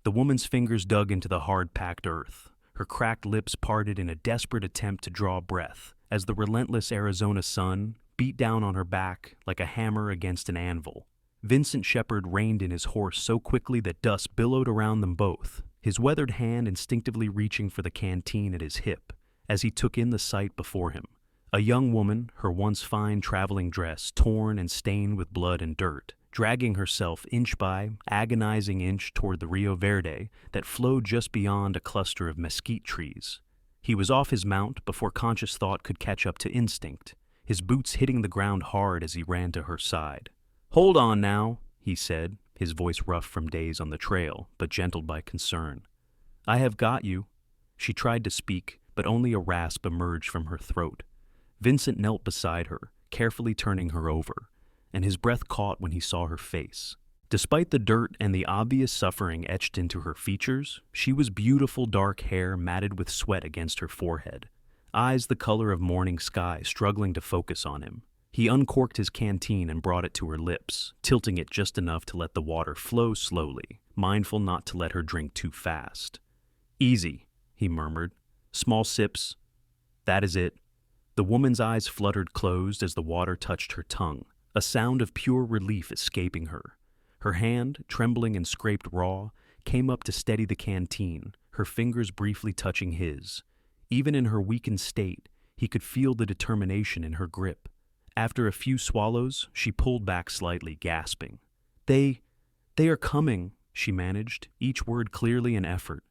The woman's fingers dug into the hard-packed earth. Her cracked lips parted in a desperate attempt to draw breath as the relentless Arizona sun beat down on her back like a hammer against an anvil. Vincent Shepard reined in his horse so quickly that dust billowed around them both, his weathered hand instinctively reaching for the canteen at his hip as he took in the sight before him. A young woman, her once fine traveling dress torn and stained with blood and dirt, dragging herself inch by agonizing inch toward the Rio Verde that flowed just beyond a cluster of mesquite trees. He was off his mount before conscious thought could catch up to instinct, his boots hitting the ground hard as he ran to her side. "Hold on now," he said, his voice rough from days on the trail, but gentled by concern. "I have got you." She tried to speak, but only a rasp emerged from her throat. Vincent knelt beside her, carefully turning her over, and his breath caught when he saw her face. Despite the dirt and the obvious suffering etched into her features, she was beautiful dark hair matted with sweat against her forehead, eyes the color of morning sky struggling to focus on him. He uncorked his canteen and brought it to her lips, tilting it just enough to let the water flow slowly, mindful not to let her drink too fast. "Easy," he murmured. "Small sips. That is it." The woman's eyes fluttered closed as the water touched her tongue, a sound of pure relief escaping her. Her hand, trembling and scraped raw, came up to steady the canteen, her fingers briefly touching his. Even in her weakened state, he could feel the determination in her grip. After a few swallows, she pulled back slightly, gasping. They are coming," she managed, each word clearly an effort.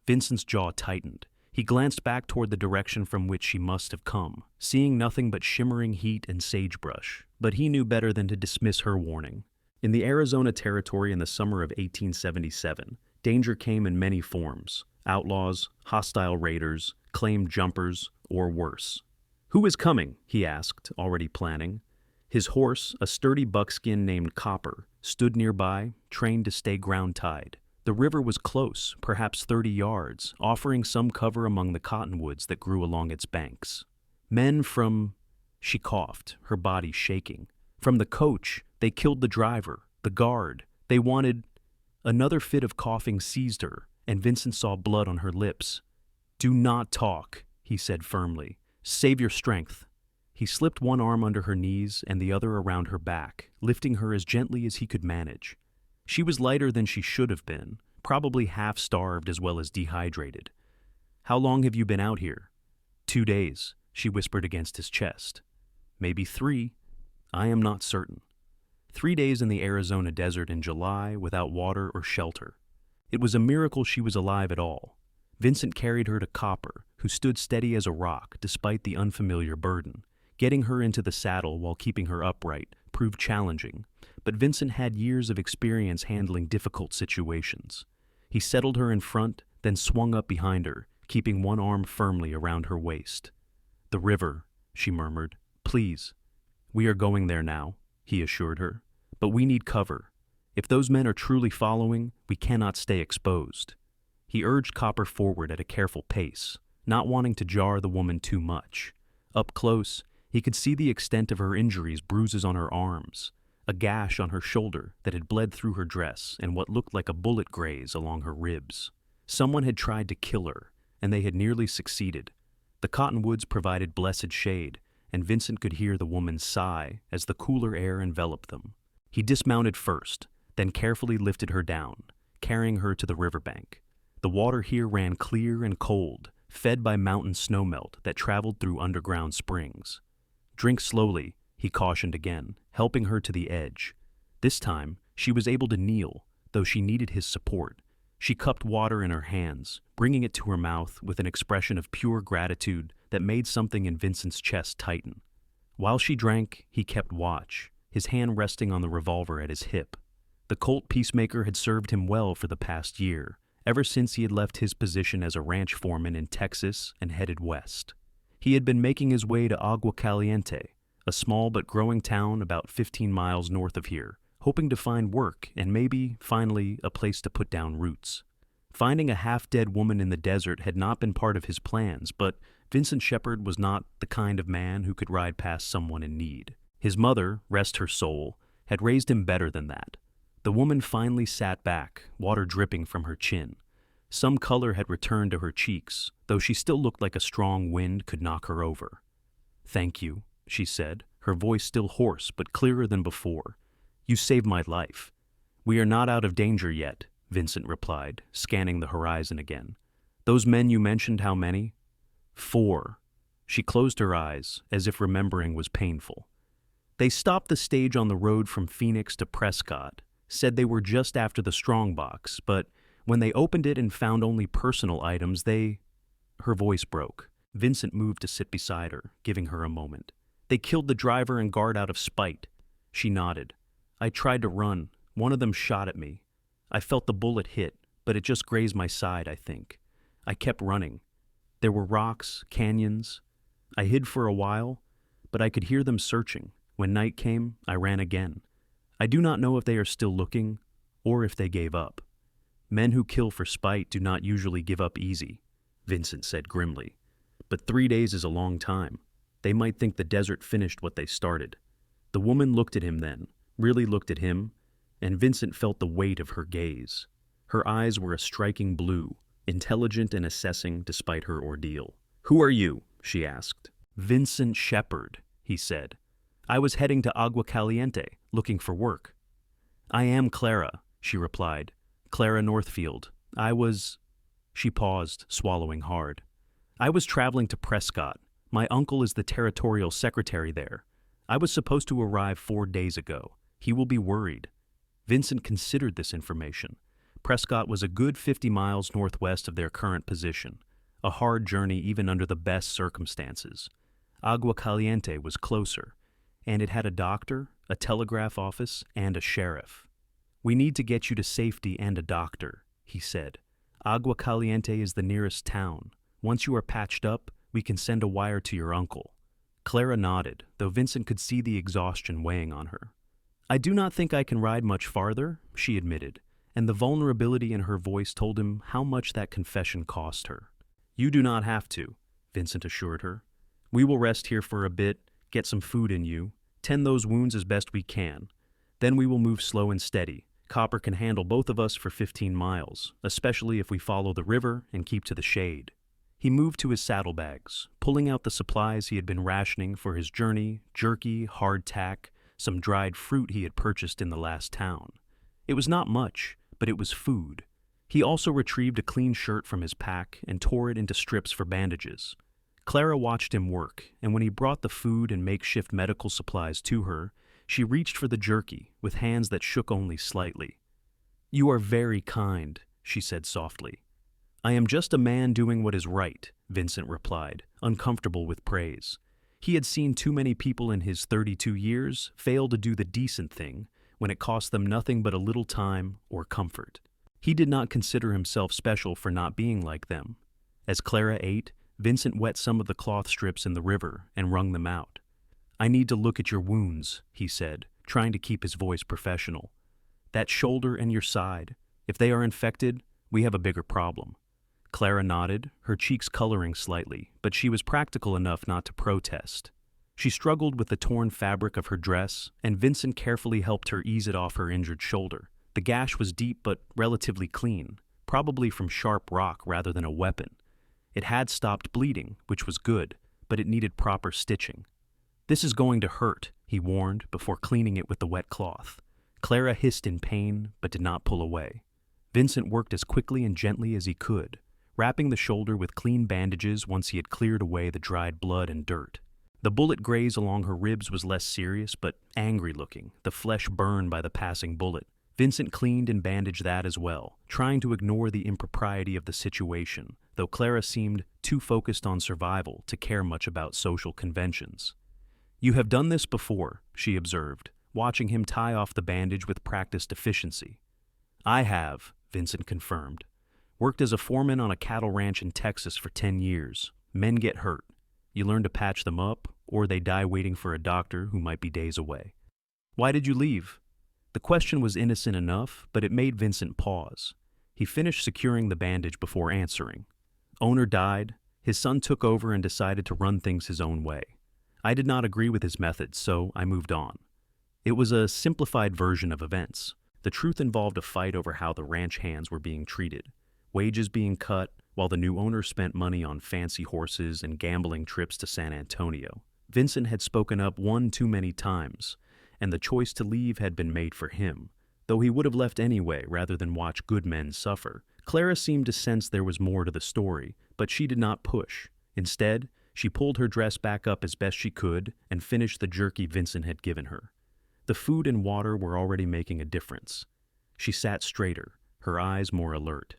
Vincent's jaw tightened. He glanced back toward the direction from which she must have come, seeing nothing but shimmering heat and sagebrush, but he knew better than to dismiss her warning. In the Arizona Territory in the summer of 1877, danger came in many forms: outlaws, hostile raiders, claimed jumpers, or worse. "Who is coming?" he asked, already planning. His horse, a sturdy buckskin named Copper, stood nearby, trained to stay ground-tied. The river was close, perhaps 30 yards, offering some cover among the cottonwoods that grew along its banks. "Men from—" She coughed, her body shaking. "From the coach. They killed the driver, the guard. They wanted—" Another fit of coughing seized her, and Vincent saw blood on her lips. "Do not talk," he said firmly. "Save your strength." He slipped one arm under her knees and the other around her back, lifting her as gently as he could manage. She was lighter than she should have been, probably half-starved as well as dehydrated. "How long have you been out here?" 2 days, she whispered against his chest. "Maybe 3. I am not certain." 3 days in the Arizona desert in July without water or shelter. It was a miracle she was alive at all. Vincent carried her to Copper, who stood steady as a rock despite the unfamiliar burden. Getting her into the saddle while keeping her upright proved challenging, but Vincent had years of experience handling difficult situations. He settled her in front, then swung up behind her, keeping one arm firmly around her waist. "The river," she murmured. "Please." "We are going there now," he assured her. "But we need cover. If those men are truly following, we cannot stay exposed." He urged Copper forward at a careful pace, not wanting to jar the woman too much. Up close, he could see the extent of her injuries, bruises on her arms, a gash on her shoulder that had bled through her dress and what looked like a bullet graze along her ribs. Someone had tried to kill her, and they had nearly succeeded. The cottonwoods provided blessed shade, and Vincent could hear the woman's sigh as the cooler air enveloped them. He dismounted first, then carefully lifted her down, carrying her to the riverbank. The water here ran clear and cold, fed by mountain snowmelt that traveled through underground springs. "Drink slowly," he cautioned again, helping her to the edge. This time, she was able to kneel, though she needed his support. She cupped water in her hands, bringing it to her mouth with an expression of pure gratitude that made something in Vincent's chest tighten. While she drank, he kept watch, his hand resting on the revolver at his hip. The Colt Peacemaker had served him well for the past year, ever since he had left his position as a ranch foreman in Texas and headed west. He had been making his way to Agua Caliente, a small but growing town about 15 miles north of here, hoping to find work and maybe, finally, a place to put down roots. Finding a half-dead woman in the desert had not been part of his plans, but Vincent Shepard was not the kind of man who could ride past someone in need. His mother, rest her soul, had raised him better than that. The woman finally sat back, water dripping from her chin. Some color had returned to her cheeks, though she still looked like a strong wind could knock her over. "Thank you," she said, her voice still hoarse but clearer than before. "You saved my life." "We are not out of danger yet," Vincent replied, scanning the horizon again. "Those men you mentioned, how many?" "4." She closed her eyes, as if remembering was painful. "They stopped the stage on the road from Phoenix to Prescott, said they were just after the strongbox, but when they opened it and found only personal items, they—" Her voice broke. Vincent moved to sit beside her, giving her a moment. "They killed the driver and guard out of spite." She nodded. "I tried to run. One of them shot at me. I felt the bullet hit, but it just grazed my side, I think. I kept running. There were rocks, canyons. I hid for a while, but I could hear them searching. When night came, I ran again. I do not know if they are still looking, or if they gave up." "Men who kill for spite do not usually give up easy," Vincent said grimly. "But 3 days is a long time. They might think the desert finished what they started." The woman looked at him then, really looked at him, and Vincent felt the weight of her gaze. Her eyes were a striking blue, intelligent and assessing despite her ordeal. "Who are you?" she asked. "Vincent Shepard," he said. "I was heading to Agua Caliente, looking for work." "I am Clara," she replied. "Clara Northfield. She paused, swallowing hard. "I was traveling to Prescott. My uncle is the territorial secretary there. I was supposed to arrive 4 days ago. He will be worried." Vincent considered this information. Prescott was a good 50 miles northwest of their current position, a hard journey even under the best circumstances. Agua Caliente was closer, and it had a doctor, a telegraph office, and a sheriff. "We need to get you to safety and a doctor," he said. "Agua Caliente is the nearest town. Once you are patched up, we can send a wire to your uncle." Clara nodded, though Vincent could see the exhaustion weighing on her. "I do not think I can ride much farther," she admitted, and the vulnerability in her voice told him how much that confession cost her. "You do not have to," Vincent assured her. "We will rest here for a bit, get some food in you, tend those wounds as best we can. Then we will move slow and steady. Copper can handle both of us for 15 miles, especially if we follow the river and keep to the shade." He moved to his saddlebags, pulling out the supplies he had been rationing for his journey: jerky, hardtack, some dried fruit he had purchased in the last town. It was not much, but it was food. He also retrieved a clean shirt from his pack and tore it into strips for bandages. Clara watched him work, and when he brought the food and makeshift medical supplies to her, she reached for the jerky with hands that shook only slightly. "You are very kind," she said softly. "I am just a man doing what is right," Vincent replied, uncomfortable with praise. He had seen too many people in his 32 years fail to do the decent thing when it cost them nothing but a little time or comfort. He did not consider himself special for not being like them. As Clara ate, Vincent wet some of the cloth strips in the river and wrung them out. "I need to look at your wounds," he said, trying to keep his voice professional. "That shoulder and your side. If they are infected, we have a bigger problem." Clara nodded, her cheeks coloring slightly, but she was practical enough not to protest. She struggled with the torn fabric of her dress, and Vincent carefully helped her ease it off her injured shoulder. The gash was deep but relatively clean, probably from sharp rock rather than a weapon. It had stopped bleeding, which was good, but it needed proper stitching. "This is going to hurt," he warned before cleaning it with the wet cloth. Clara hissed in pain, but did not pull away. Vincent worked as quickly and gently as he could, wrapping the shoulder with clean bandages once he had cleared away the dried blood and dirt. The bullet graze along her ribs was less serious, but angry-looking, the flesh burned by the passing bullet. Vincent cleaned and bandaged that as well, trying to ignore the impropriety of the situation, though Clara seemed too focused on survival to care much about social conventions. "You have done this before," she observed, watching him tie off the bandage with practiced efficiency. "I have," Vincent confirmed. "Worked as a foreman on a cattle ranch in Texas for 10 years. Men get hurt. You learn to patch them up, or they die waiting for a doctor who might be days away." "Why did you leave?" The question was innocent enough, but it made Vincent pause. He finished securing the bandage before answering. "Owner died. His son took over and decided to run things his own way. I did not agree with his methods, so I moved on." It was a simplified version of events. The truth involved a fight over how the ranch hands were being treated, wages being cut, while the new owner spent money on fancy horses and gambling trips to San Antonio. Vincent had spoken up one too many times, and the choice to leave had been made for him, though he would have left anyway rather than watch good men suffer. Clara seemed to sense there was more to the story, but she did not push. Instead, she pulled her dress back up as best she could and finished the jerky Vincent had given her. The food and water were already making a difference. She sat straighter, her eyes more alert.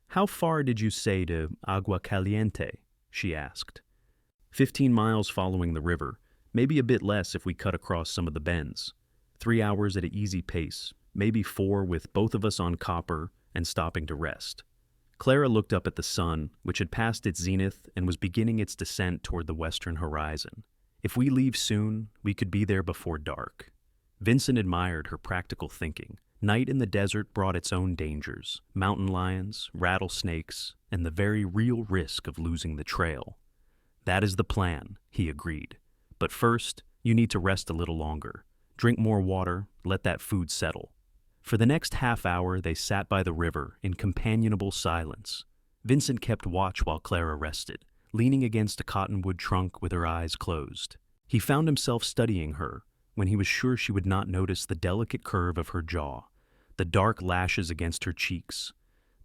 "How far did you say to Agua Caliente?" she asked. 15 miles following the river, maybe a bit less if we cut across some of the bends. 3 hours at an easy pace, maybe 4 with both of us on copper and stopping to rest. Clara looked up at the sun, which had passed its zenith and was beginning its descent toward the western horizon. If we leave soon, we could be there before dark. Vincent admired her practical thinking. Night in the desert brought its own dangers: mountain lions, rattlesnakes, and the very real risk of losing the trail. "That is the plan," he agreed. "But first, you need to rest a little longer. Drink more water, let that food settle." For the next half hour, they sat by the river in companionable silence. Vincent kept watch while Clara rested, leaning against a cottonwood trunk with her eyes closed. He found himself studying her when he was sure she would not notice the delicate curve of her jaw, the dark lashes against her cheeks,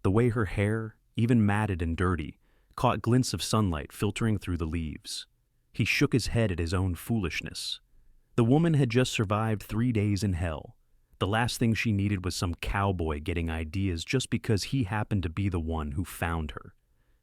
the way her hair, even matted and dirty, caught glints of sunlight filtering through the leaves. He shook his head at his own foolishness. The woman had just survived 3 days in hell. The last thing she needed was some cowboy getting ideas just because he happened to be the one who found her.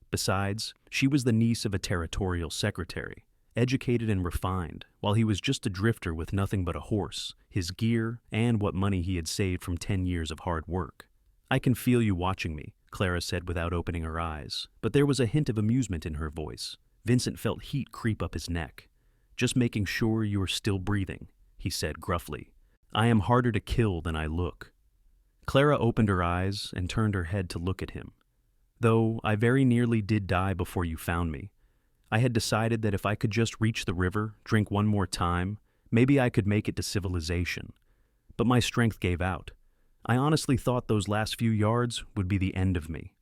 Besides, she was the niece of a territorial secretary, educated and refined, while he was just a drifter with nothing but a horse, his gear, and what money he had saved from 10 years of hard work. "I can feel you watching me," Clara said without opening her eyes, but there was a hint of amusement in her voice. Vincent felt heat creep up his neck. "Just making sure you are still breathing," he said gruffly. "I am harder to kill than I look." Clara opened her eyes and turned her head to look at him. "Though I very nearly did die before you found me. I had decided that if I could just reach the river, drink one more time, maybe I could make it to civilization. But my strength gave out. I honestly thought those last few yards would be the end of me."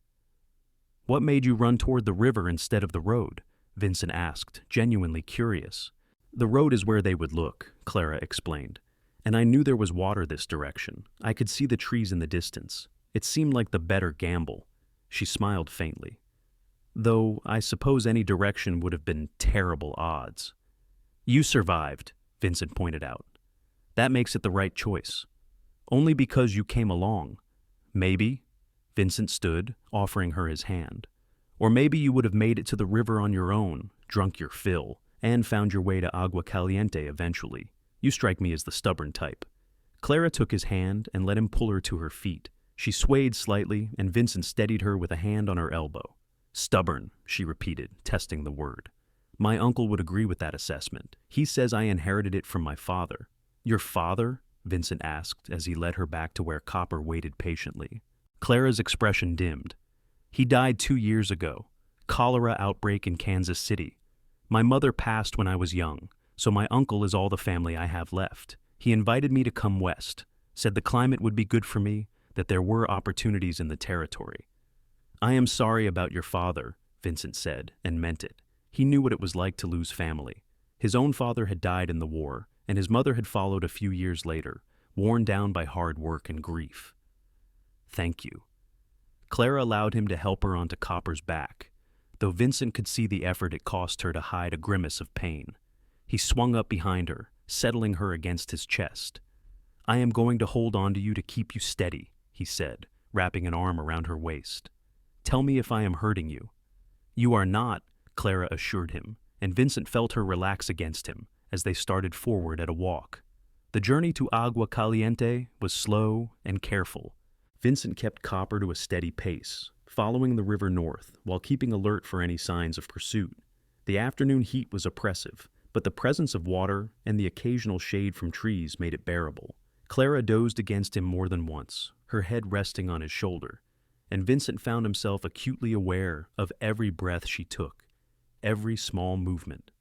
"What made you run toward the river instead of the road?" Vincent asked, genuinely curious. "The road is where they would look," Clara explained. "And I knew there was water this direction. I could see the trees in the distance. It seemed like the better gamble." She smiled faintly. "Though I suppose any direction would have been terrible odds." "You survived," Vincent pointed out. "That makes it the right choice. Only because you came along. Maybe," Vincent stood, offering her his hand, "or maybe you would have made it to the river on your own, drunk your fill, and found your way to Agua Caliente eventually. You strike me as the stubborn type." Clara took his hand and let him pull her to her feet. She swayed slightly, and Vincent steadied her with a hand on her elbow. "Stubborn," she repeated, testing the word. "My uncle would agree with that assessment. He says I inherited it from my father." "Your father?" Vincent asked as he led her back to where Copper waited patiently. Clara's expression dimmed. "He died 2 years ago. Cholera outbreak in Kansas City. My mother passed when I was young, so my uncle is all the family I have left. He invited me to come west, said the climate would be good for me, that there were opportunities in the territory." "I am sorry about your father," Vincent said, and meant it. He knew what it was like to lose family. His own father had died in the war, and his mother had followed a few years later, worn down by hard work and grief. "Thank you." Clara allowed him to help her onto Copper's back, though Vincent could see the effort it cost her to hide a grimace of pain. He swung up behind her, settling her against his chest. "I am going to hold on to you to keep you steady," he said, wrapping an arm around her waist. "Tell me if I am hurting you." "You are not," Clara assured him, and Vincent felt her relax against him as they started forward at a walk. The journey to Agua Caliente was slow and careful. Vincent kept Copper to a steady pace, following the river north while keeping alert for any signs of pursuit. The afternoon heat was oppressive, but the presence of water and the occasional shade from trees made it bearable. Clara dozed against him more than once, her head resting on his shoulder, and Vincent found himself acutely aware of every breath she took, every small movement.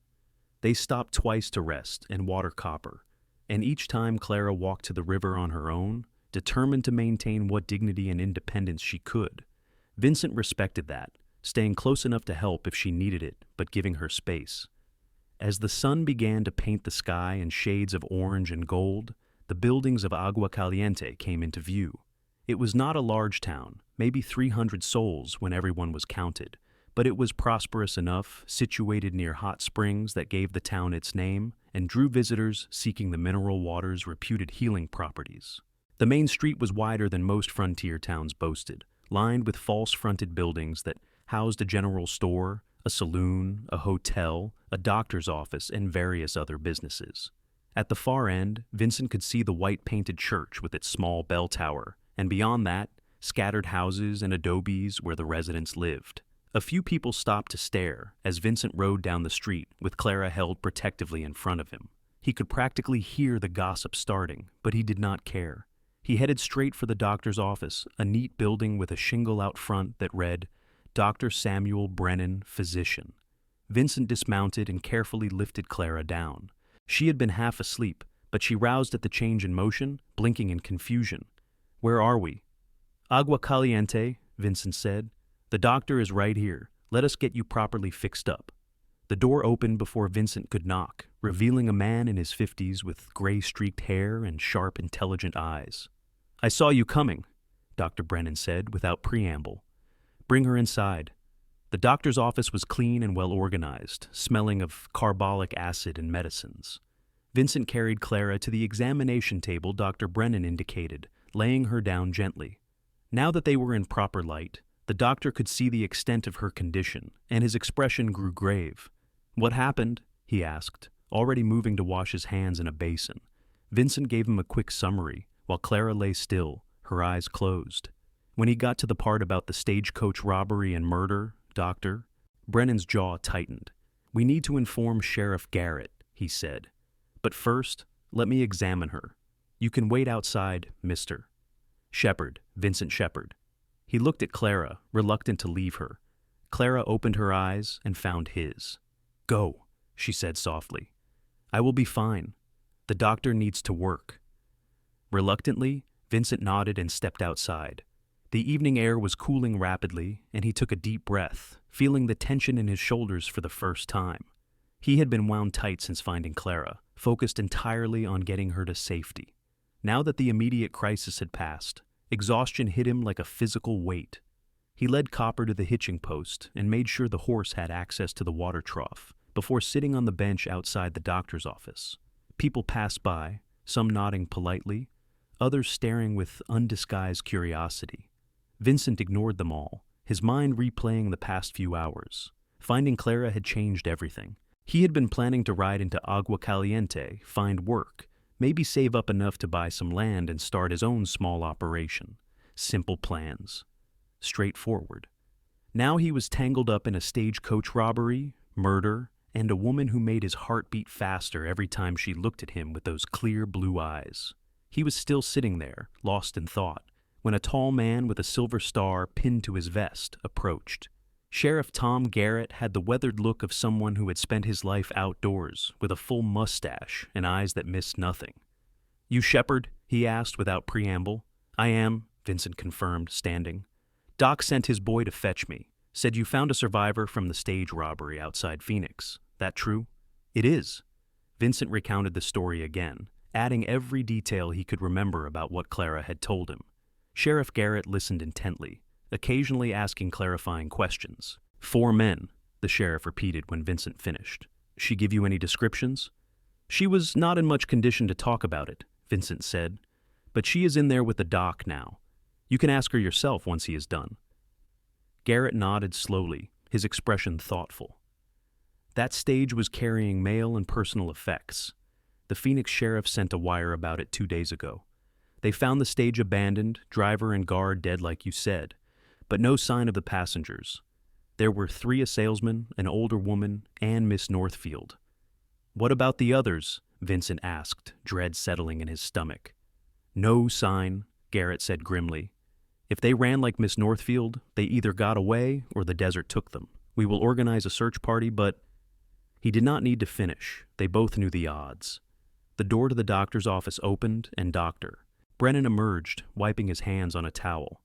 They stopped twice to rest and water Copper, and each time Clara walked to the river on her own, determined to maintain what dignity and independence she could. Vincent respected that, staying close enough to help if she needed it, but giving her space. As the sun began to paint the sky in shades of orange and gold, the buildings of Agua Caliente came into view. It was not a large town, maybe 300 souls when everyone was counted, but it was prosperous enough, situated near hot springs that gave the town its name, and drew visitors seeking the mineral water's reputed healing properties. The main street was wider than most frontier towns boasted, lined with false-fronted buildings that housed a general store, a saloon, a hotel, a doctor's office, and various other businesses. At the far end, Vincent could see the white-painted church with its small bell tower, and beyond that, scattered houses and adobes where the residents lived. A few people stopped to stare as Vincent rode down the street with Clara held protectively in front of him. He could practically hear the gossip starting, but he did not care. He headed straight for the doctor's office, a neat building with a shingle out front that read, Dr. Samuel Brennan, Physician. Vincent dismounted and carefully lifted Clara down. She had been half asleep, but she roused at the change in motion, blinking in confusion. "Where are we?" "Agua Caliente," Vincent said. "The doctor is right here. Let us get you properly fixed up." The door opened before Vincent could knock, revealing a man in his 50s with gray-streaked hair and sharp, intelligent eyes. "I saw you coming," Dr. Brennan said without preamble. "Bring her inside." The doctor's office was clean and well-organized, smelling of carbolic acid and medicines. Vincent carried Clara to the examination table Dr. Brennan indicated, laying her down gently. Now that they were in proper light, the doctor could see the extent of her condition, and his expression grew grave. "What happened?" he asked, already moving to wash his hands in a basin. Vincent gave him a quick summary, while Clara lay still, her eyes closed. When he got to the part about the stagecoach robbery and murder, Doctor, Brennan's jaw tightened. "We need to inform Sheriff Garrett," he said. "But first, let me examine her. You can wait outside, Mr. Shepard, Vincent Shepard." He looked at Clara, reluctant to leave her. Clara opened her eyes and found his. "Go," she said softly. "I will be fine. The doctor needs to work." Reluctantly, Vincent nodded and stepped outside. The evening air was cooling rapidly, and he took a deep breath, feeling the tension in his shoulders for the first time. He had been wound tight since finding Clara, focused entirely on getting her to safety. Now that the immediate crisis had passed, exhaustion hit him like a physical weight. He led Copper to the hitching post and made sure the horse had access to the water trough before sitting on the bench outside the doctor's office. People passed by, some nodding politely, others staring with undisguised curiosity. Vincent ignored them all, his mind replaying the past few hours. Finding Clara had changed everything. He had been planning to ride into Agua Caliente, find work, maybe save up enough to buy some land and start his own small operation. Simple plans. Straightforward. Now he was tangled up in a stagecoach robbery, murder, and a woman who made his heart beat faster every time she looked at him with those clear blue eyes. He was still sitting there, lost in thought, when a tall man with a silver star pinned to his vest approached. Sheriff Tom Garrett had the weathered look of someone who had spent his life outdoors, with a full mustache and eyes that missed nothing. "You Shepard?" he asked without preamble. "I am," Vincent confirmed, standing. "Doc sent his boy to fetch me. Said you found a survivor from the stage robbery outside Phoenix. That true?" "It is." Vincent recounted the story again, adding every detail he could remember about what Clara had told him. Sheriff Garrett listened intently, occasionally asking clarifying questions. "4 men," the sheriff repeated when Vincent finished. "She give you any descriptions?" "She was not in much condition to talk about it," Vincent said. "But she is in there with the doc now. You can ask her yourself once he is done." Garrett nodded slowly, his expression thoughtful. That stage was carrying mail and personal effects. The Phoenix sheriff sent a wire about it 2 days ago. They found the stage abandoned, driver and guard dead like you said, but no sign of the passengers. There were 3 a salesman, an older woman, and Miss Northfield. "What about the others?" Vincent asked, dread settling in his stomach. "No sign," Garrett said grimly. "If they ran like Miss Northfield, they either got away or the desert took them. We will organize a search party, but—" He did not need to finish. They both knew the odds. The door to the doctor's office opened, and Doctor Brennan emerged, wiping his hands on a towel.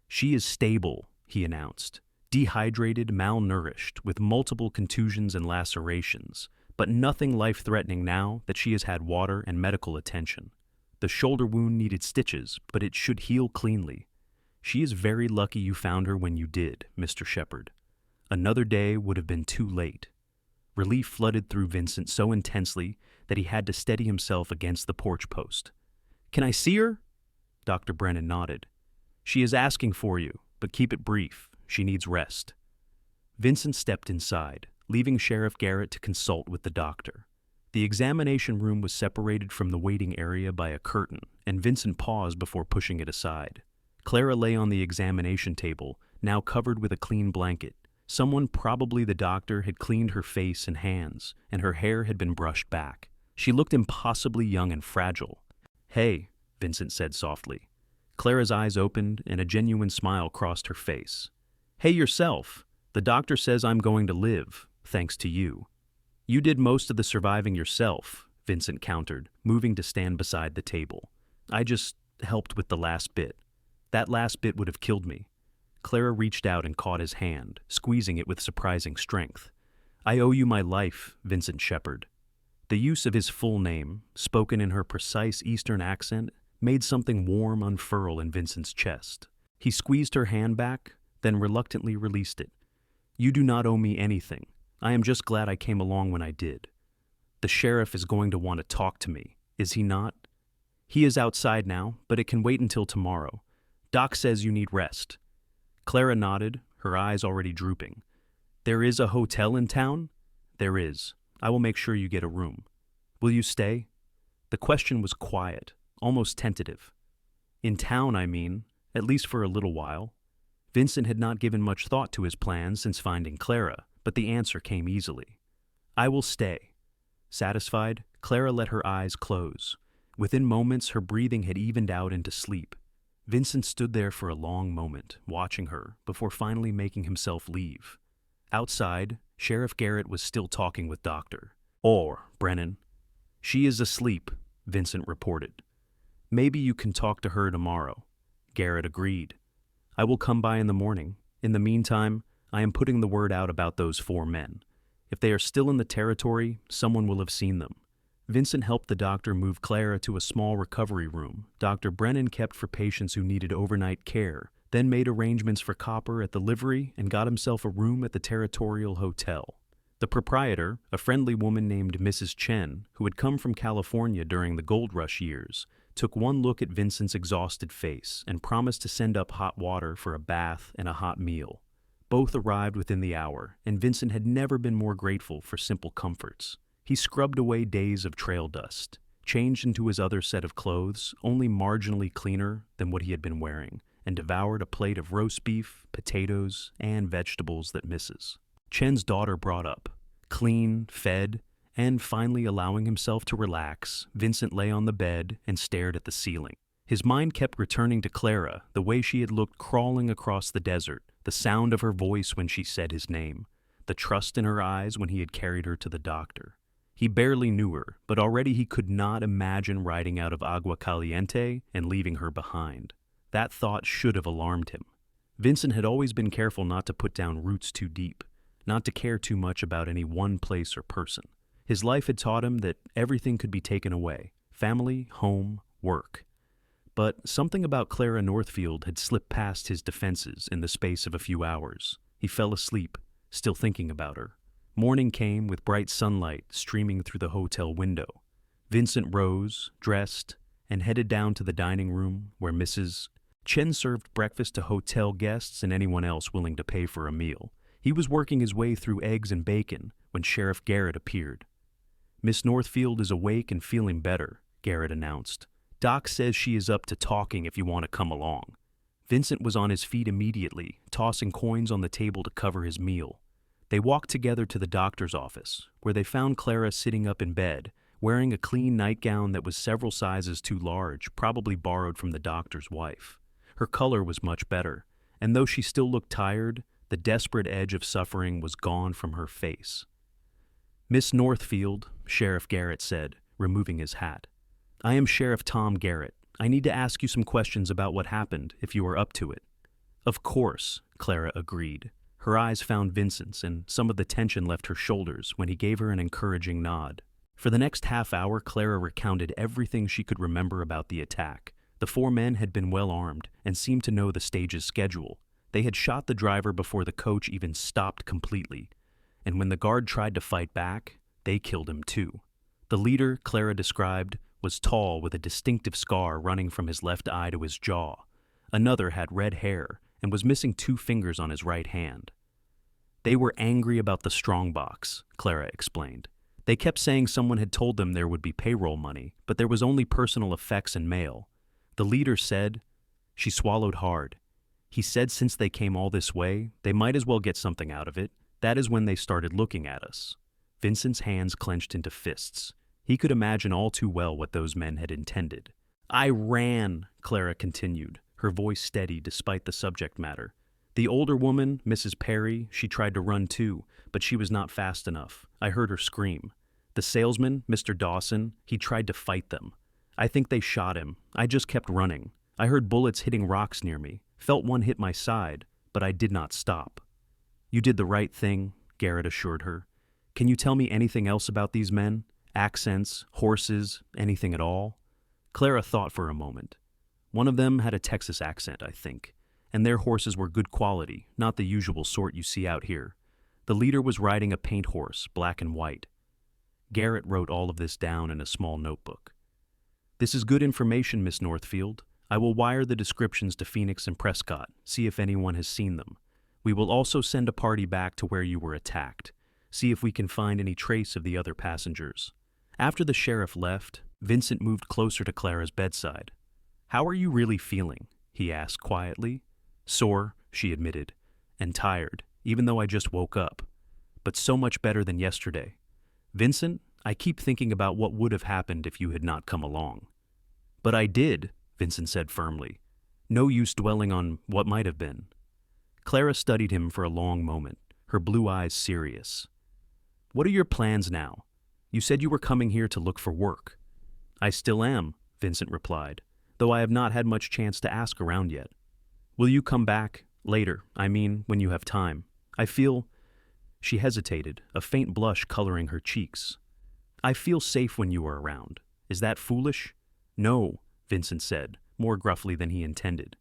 "She is stable," he announced. "Dehydrated, malnourished, with multiple contusions and lacerations, but nothing life-threatening now that she has had water and medical attention. The shoulder wound needed stitches, but it should heal cleanly. She is very lucky you found her when you did, Mr. Shepard. Another day would have been too late." Relief flooded through Vincent so intensely that he had to steady himself against the porch post. "Can I see her?" Dr. Brennan nodded. "She is asking for you, but keep it brief. She needs rest." Vincent stepped inside, leaving Sheriff Garrett to consult with the doctor. The examination room was separated from the waiting area by a curtain, and Vincent paused before pushing it aside. Clara lay on the examination table, now covered with a clean blanket. Someone, probably the doctor, had cleaned her face and hands, and her hair had been brushed back. She looked impossibly young and fragile. "Hey," Vincent said softly. Clara's eyes opened, and a genuine smile crossed her face. "Hey yourself. The doctor says I'm going to live, thanks to you." "You did most of the surviving yourself," Vincent countered, moving to stand beside the table. "I just helped with the last bit. That last bit would have killed me." Clara reached out and caught his hand, squeezing it with surprising strength. "I owe you my life, Vincent Shepard." The use of his full name, spoken in her precise Eastern accent, made something warm unfurl in Vincent's chest. He squeezed her hand back, then reluctantly released it. "You do not owe me anything. I am just glad I came along when I did. The sheriff is going to want to talk to me, is he not?" "He is outside now, but it can wait until tomorrow. Doc says you need rest." Clara nodded, her eyes already drooping. "There is a hotel in town?" "There is. I will make sure you get a room." "Will you stay?" The question was quiet, almost tentative. "In town, I mean, at least for a little while." Vincent had not given much thought to his plans since finding Clara, but the answer came easily. "I will stay." Satisfied, Clara let her eyes close. Within moments, her breathing had evened out into sleep. Vincent stood there for a long moment, watching her, before finally making himself leave. Outside, Sheriff Garrett was still talking with Dr. Brennan. "She is asleep," Vincent reported. "Maybe you can talk to her tomorrow." Garrett agreed. "I will come by in the morning. In the meantime, I am putting the word out about those 4 men. If they are still in the territory, someone will have seen them." Vincent helped the doctor move Clara to a small recovery room Dr. Brennan kept for patients who needed overnight care, then made arrangements for copper at the livery and got himself a room at the Territorial Hotel. The proprietor, a friendly woman named Mrs. Chen, who had come from California during the gold rush years, took one look at Vincent's exhausted face and promised to send up hot water for a bath and a hot meal. Both arrived within the hour, and Vincent had never been more grateful for simple comforts. He scrubbed away days of trail dust, changed into his other set of clothes, only marginally cleaner than what he had been wearing, and devoured a plate of roast beef, potatoes, and vegetables that Mrs. Chen's daughter brought up. Clean, fed, and finally allowing himself to relax, Vincent lay on the bed and stared at the ceiling. His mind kept returning to Clara, the way she had looked crawling across the desert, the sound of her voice when she said his name, the trust in her eyes when he had carried her to the doctor. He barely knew her, but already he could not imagine riding out of Agua Caliente and leaving her behind. That thought should have alarmed him. Vincent had always been careful not to put down roots too deep, not to care too much about any one place or person. His life had taught him that everything could be taken away: family, home, work. But something about Clara Northfield had slipped past his defenses in the space of a few hours. He fell asleep, still thinking about her. Morning came with bright sunlight streaming through the hotel window. Vincent rose, dressed, and headed down to the dining room where Mrs. Chen served breakfast to hotel guests and anyone else willing to pay for a meal. He was working his way through eggs and bacon when Sheriff Garrett appeared. "Miss Northfield is awake and feeling better," Garrett announced. "Doc says she is up to talking if you want to come along." Vincent was on his feet immediately, tossing coins on the table to cover his meal. They walked together to the doctor's office, where they found Clara sitting up in bed, wearing a clean nightgown that was several sizes too large, probably borrowed from the doctor's wife. Her color was much better, and though she still looked tired, the desperate edge of suffering was gone from her face. "Miss Northfield," Sheriff Garrett said, removing his hat. "I am Sheriff Tom Garrett. I need to ask you some questions about what happened, if you are up to it." "Of course," Clara agreed. Her eyes found Vincent's, and some of the tension left her shoulders when he gave her an encouraging nod. For the next half hour, Clara recounted everything she could remember about the attack. The four men had been well armed and seemed to know the stage's schedule. They had shot the driver before the coach even stopped completely, and when the guard tried to fight back, they killed him too. The leader, Clara described, was tall with a distinctive scar running from his left eye to his jaw. Another had red hair and was missing 2 fingers on his right hand. "They were angry about the strongbox," Clara explained. "They kept saying someone had told them there would be payroll money, but there was only personal effects and mail. The leader said," she swallowed hard, "he said since they came all this way, they might as well get something out of it. That is when they started looking at us." Vincent's hands clenched into fists. He could imagine all too well what those men had intended. "I ran," Clara continued, her voice steady despite the subject matter. "The older woman, Mrs. Perry, she tried to run too, but she was not fast enough. I heard her scream. The salesman, Mr. Dawson, he tried to fight them. I think they shot him. I just kept running. I heard bullets hitting rocks near me, felt one hit my side, but I did not stop." "You did the right thing," Garrett assured her. "Can you tell me anything else about these men? Accents, horses, anything at all?" Clara thought for a moment. "One of them had a Texas accent, I think, and their horses were good quality, not the usual sort you see out here. The leader was riding a paint horse, black and white." Garrett wrote all of this down in a small notebook. "This is good information, Miss Northfield. I will wire the descriptions to Phoenix and Prescott, see if anyone has seen them. We will also send a party back to where you were attacked, see if we can find any trace of the other passengers." After the sheriff left, Vincent moved closer to Clara's bedside. "How are you really feeling?" he asked quietly. "Sore," she admitted, "and tired, even though I just woke up. But so much better than yesterday. Vincent, I keep thinking about what would have happened if you had not come along." "But I did," Vincent said firmly. "No use dwelling on what might have been." Clara studied him for a long moment, her blue eyes serious. "What are your plans now? You said you were coming here to look for work." "I still am," Vincent replied, "though I have not had much chance to ask around yet." "Will you come back? Later, I mean, when you have time. I feel—" She hesitated, a faint blush coloring her cheeks. "I feel safe when you are around. Is that foolish?" "No," Vincent said, more gruffly than he intended.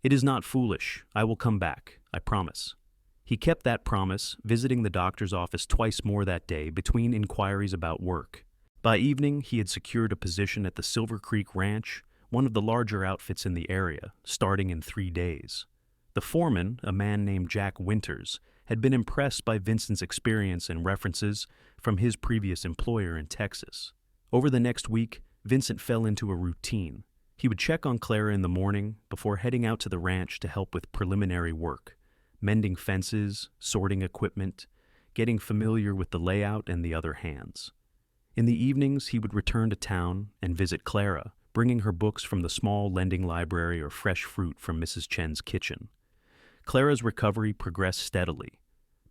"It is not foolish. I will come back. I promise." He kept that promise, visiting the doctor's office twice more that day between inquiries about work. By evening, he had secured a position at the Silver Creek Ranch, one of the larger outfits in the area, starting in 3 days. The foreman, a man named Jack Winters, had been impressed by Vincent's experience and references from his previous employer in Texas. Over the next week, Vincent fell into a routine. He would check on Clara in the morning before heading out to the ranch to help with preliminary work, mending fences, sorting equipment, getting familiar with the layout and the other hands. In the evenings, he would return to town and visit Clara, bringing her books from the small lending library or fresh fruit from Mrs. Chen's kitchen. Clara's recovery progressed steadily.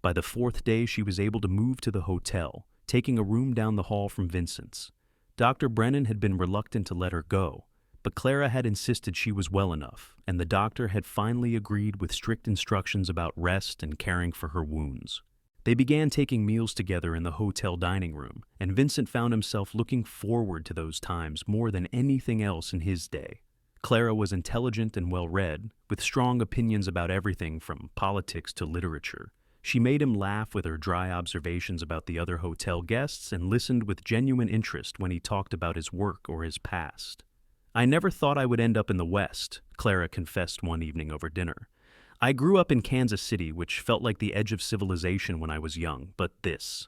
By the 4th day, she was able to move to the hotel, taking a room down the hall from Vincent's. Dr. Brennan had been reluctant to let her go, but Clara had insisted she was well enough, and the doctor had finally agreed with strict instructions about rest and caring for her wounds. They began taking meals together in the hotel dining room, and Vincent found himself looking forward to those times more than anything else in his day. Clara was intelligent and well-read, with strong opinions about everything from politics to literature. She made him laugh with her dry observations about the other hotel guests and listened with genuine interest when he talked about his work or his past. "I never thought I would end up in the West," Clara confessed one evening over dinner. "I grew up in Kansas City, which felt like the edge of civilization when I was young, but this—"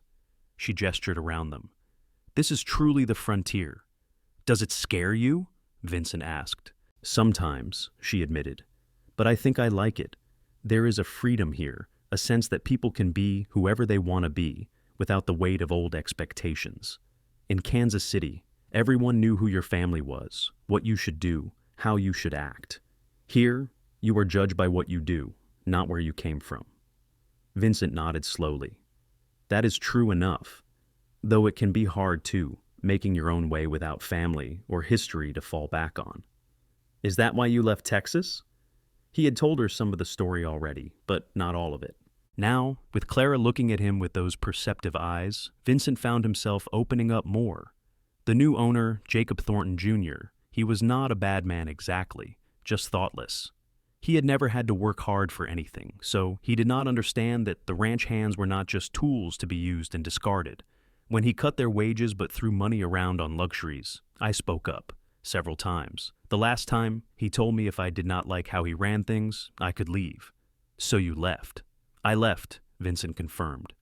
She gestured around them. "This is truly the frontier." "Does it scare you?" Vincent asked. "Sometimes," she admitted. "But I think I like it. There is a freedom here, a sense that people can be whoever they want to be, without the weight of old expectations. In Kansas City, everyone knew who your family was, what you should do, how you should act. Here, you are judged by what you do, not where you came from." Vincent nodded slowly. "That is true enough, though it can be hard too, making your own way without family or history to fall back on." Is that why you left Texas? He had told her some of the story already, but not all of it. Now, with Clara looking at him with those perceptive eyes, Vincent found himself opening up more. The new owner, Jacob Thornton Jr., he was not a bad man exactly, just thoughtless. He had never had to work hard for anything, so he did not understand that the ranch hands were not just tools to be used and discarded. When he cut their wages but threw money around on luxuries, I spoke up, several times. The last time, he told me if I did not like how he ran things, I could leave. So you left. I left, Vincent confirmed.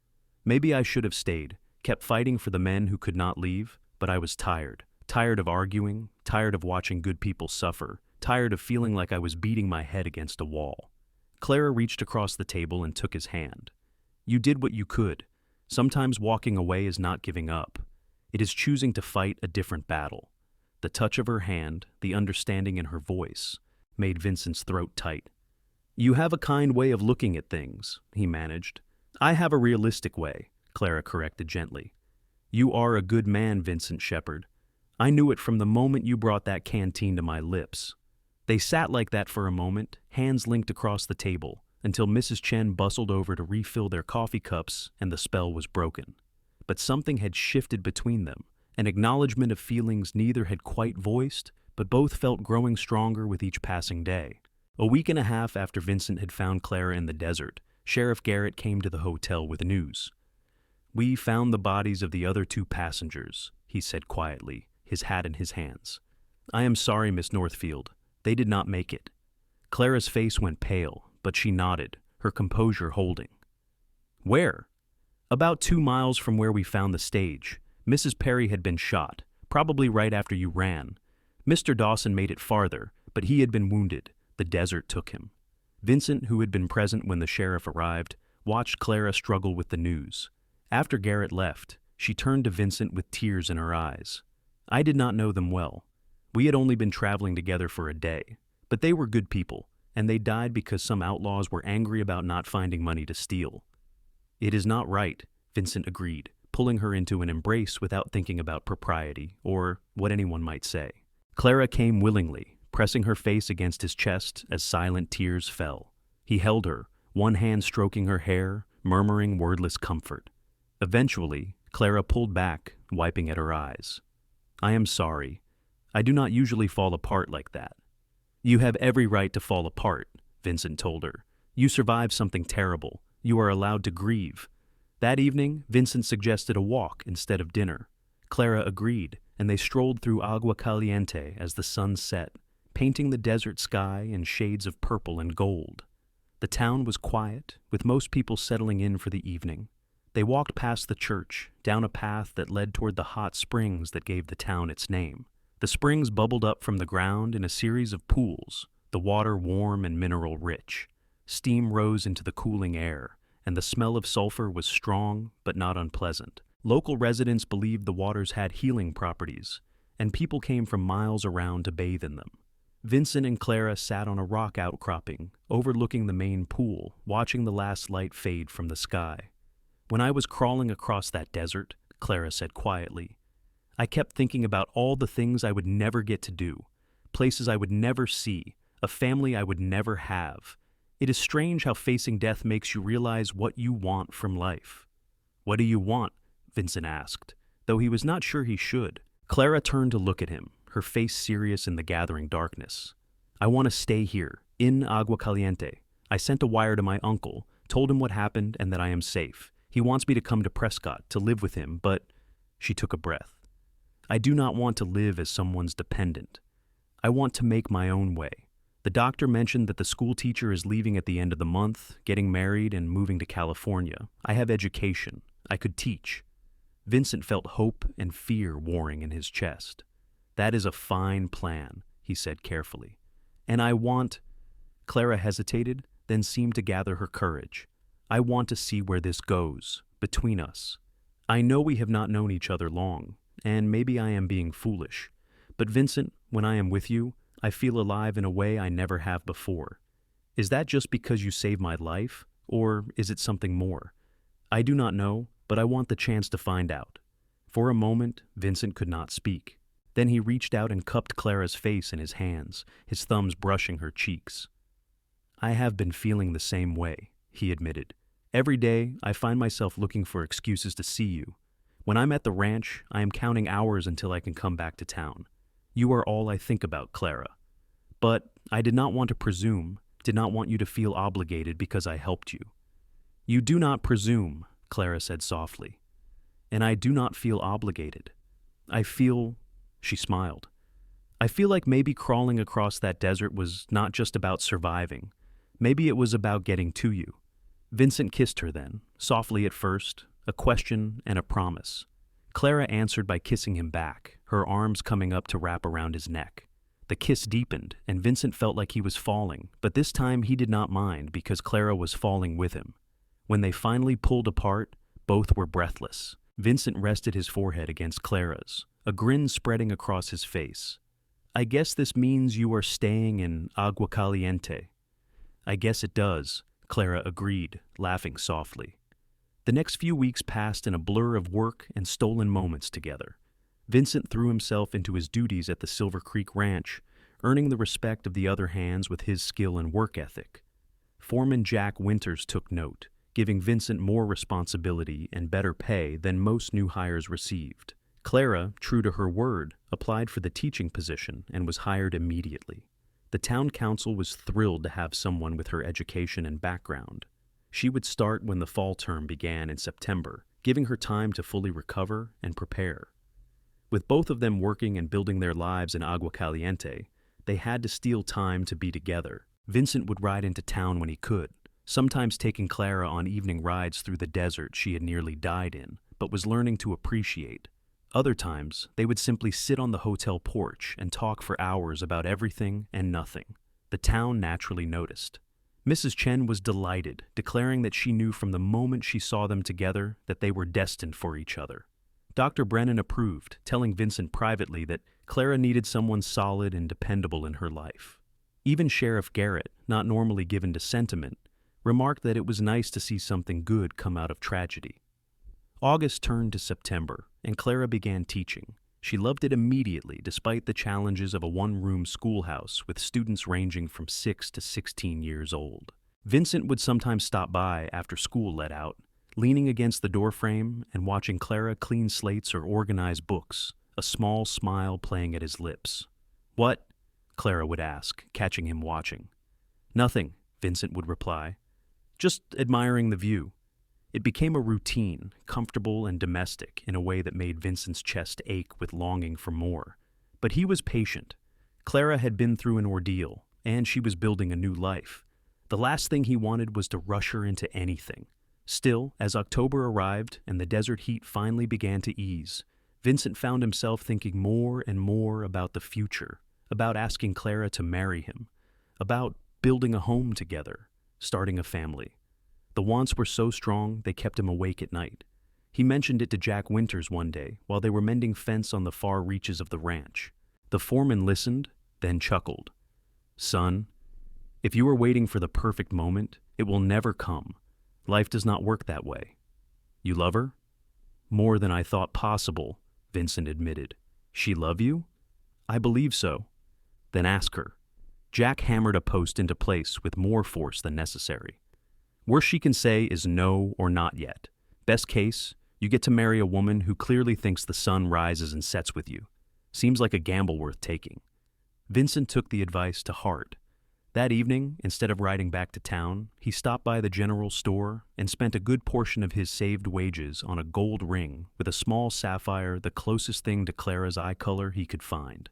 Maybe I should have stayed, kept fighting for the men who could not leave, but I was tired. Tired of arguing, tired of watching good people suffer, tired of feeling like I was beating my head against a wall. Clara reached across the table and took his hand. You did what you could. Sometimes walking away is not giving up. It is choosing to fight a different battle. The touch of her hand, the understanding in her voice, made Vincent's throat tight. You have a kind way of looking at things, he managed. I have a realistic way, Clara corrected gently. You are a good man, Vincent Shepard. I knew it from the moment you brought that canteen to my lips. They sat like that for a moment, hands linked across the table, until Mrs. Chen bustled over to refill their coffee cups and the spell was broken. But something had shifted between them, an acknowledgement of feelings neither had quite voiced, but both felt growing stronger with each passing day. A week and a half after Vincent had found Clara in the desert, Sheriff Garrett came to the hotel with news. We found the bodies of the other 2 passengers, he said quietly, his hat in his hands. I am sorry, Miss Northfield. They did not make it. Clara's face went pale, but she nodded, her composure holding. Where? About 2 miles from where we found the stage. Mrs. Perry had been shot, probably right after you ran. Mr. Dawson made it farther, but he had been wounded. The desert took him. Vincent, who had been present when the sheriff arrived, watched Clara struggle with the news. After Garrett left, she turned to Vincent with tears in her eyes. I did not know them well. We had only been traveling together for a day, but they were good people, and they died because some outlaws were angry about not finding money to steal. It is not right, Vincent agreed, pulling her into an embrace without thinking about propriety, or what anyone might say. Clara came willingly, pressing her face against his chest as silent tears fell. He held her, one hand stroking her hair, murmuring wordless comfort. Eventually, Clara pulled back, wiping at her eyes. I am sorry. I do not usually fall apart like that. You have every right to fall apart, Vincent told her. You survived something terrible. You are allowed to grieve. That evening, Vincent suggested a walk instead of dinner. Clara agreed, and they strolled through Agua Caliente as the sun set, painting the desert sky in shades of purple and gold. The town was quiet, with most people settling in for the evening. They walked past the church, down a path that led toward the hot springs that gave the town its name. The springs bubbled up from the ground in a series of pools, the water warm and mineral-rich. Steam rose into the cooling air, and the smell of sulfur was strong but not unpleasant. Local residents believed the waters had healing properties, and people came from miles around to bathe in them. Vincent and Clara sat on a rock outcropping, overlooking the main pool, watching the last light fade from the sky. When I was crawling across that desert, Clara said quietly, I kept thinking about all the things I would never get to do, places I would never see, a family I would never have. It is strange how facing death makes you realize what you want from life. What do you want? Vincent asked, though he was not sure he should. Clara turned to look at him, her face serious in the gathering darkness. I want to stay here, in Agua Caliente. I sent a wire to my uncle, told him what happened and that I am safe. He wants me to come to Prescott, to live with him, but... She took a breath. I do not want to live as someone's dependent. I want to make my own way. The doctor mentioned that the school teacher is leaving at the end of the month, getting married and moving to California. I have education. I could teach. Vincent felt hope and fear warring in his chest. That is a fine plan, he said carefully. And I want... Clara hesitated, then seemed to gather her courage. I want to see where this goes, between us. I know we have not known each other long, and maybe I am being foolish. But Vincent, when I am with you, I feel alive in a way I never have before. Is that just because you saved my life, or is it something more? I do not know, but I want the chance to find out. For a moment, Vincent could not speak. Then he reached out and cupped Clara's face in his hands, his thumbs brushing her cheeks. "I have been feeling the same way," he admitted. "Every day, I find myself looking for excuses to see you. When I'm at the ranch, I am counting hours until I can come back to town. You are all I think about, Clara. But I did not want to presume, did not want you to feel obligated because I helped you." "You do not presume," Clara said softly. "And I do not feel obligated. I feel," she smiled, "I feel like maybe crawling across that desert was not just about surviving. Maybe it was about getting to you." Vincent kissed her then, softly at first, a question and a promise. Clara answered by kissing him back, her arms coming up to wrap around his neck. The kiss deepened, and Vincent felt like he was falling, but this time he did not mind because Clara was falling with him. When they finally pulled apart, both were breathless. Vincent rested his forehead against Clara's, a grin spreading across his face. "I guess this means you are staying in Agua Caliente." "I guess it does," Clara agreed, laughing softly. The next few weeks passed in a blur of work and stolen moments together. Vincent threw himself into his duties at the Silver Creek Ranch, earning the respect of the other hands with his skill and work ethic. Foreman Jack Winters took note, giving Vincent more responsibility and better pay than most new hires received. Clara, true to her word, applied for the teaching position and was hired immediately. The town council was thrilled to have someone with her education and background. She would start when the fall term began in September, giving her time to fully recover and prepare. With both of them working and building their lives in Agua Caliente, they had to steal time to be together. Vincent would ride into town when he could, sometimes taking Clara on evening rides through the desert she had nearly died in, but was learning to appreciate. Other times, they would simply sit on the hotel porch and talk for hours about everything and nothing. The town naturally noticed. Mrs. Chen was delighted, declaring that she knew from the moment she saw them together that they were destined for each other. Dr. Brennan approved, telling Vincent privately that Clara needed someone solid and dependable in her life. Even Sheriff Garrett, not normally given to sentiment, remarked that it was nice to see something good come out of tragedy. August turned to September, and Clara began teaching. She loved it immediately, despite the challenges of a one-room schoolhouse with students ranging from 6 to 16 years old. Vincent would sometimes stop by after school let out, leaning against the doorframe and watching Clara clean slates or organize books, a small smile playing at his lips. "What?" Clara would ask, catching him watching. "Nothing," Vincent would reply. "Just admiring the view." It became a routine, comfortable and domestic in a way that made Vincent's chest ache with longing for more. But he was patient. Clara had been through an ordeal, and she was building a new life. The last thing he wanted was to rush her into anything. Still, as October arrived and the desert heat finally began to ease, Vincent found himself thinking more and more about the future, about asking Clara to marry him, about building a home together, starting a family. The wants were so strong they kept him awake at night. He mentioned it to Jack Winters one day while they were mending fence on the far reaches of the ranch. The foreman listened, then chuckled. "Son, if you are waiting for the perfect moment, it will never come. Life does not work that way." "You love her?" "More than I thought possible," Vincent admitted. "She love you?" "I believe so." "Then ask her." Jack hammered a post into place with more force than necessary. "Worst she can say is no or not yet. Best case, you get to marry a woman who clearly thinks the sun rises and sets with you. Seems like a gamble worth taking." Vincent took the advice to heart. That evening, instead of riding back to town, he stopped by the general store and spent a good portion of his saved wages on a gold ring with a small sapphire, the closest thing to Clara's eye color he could find.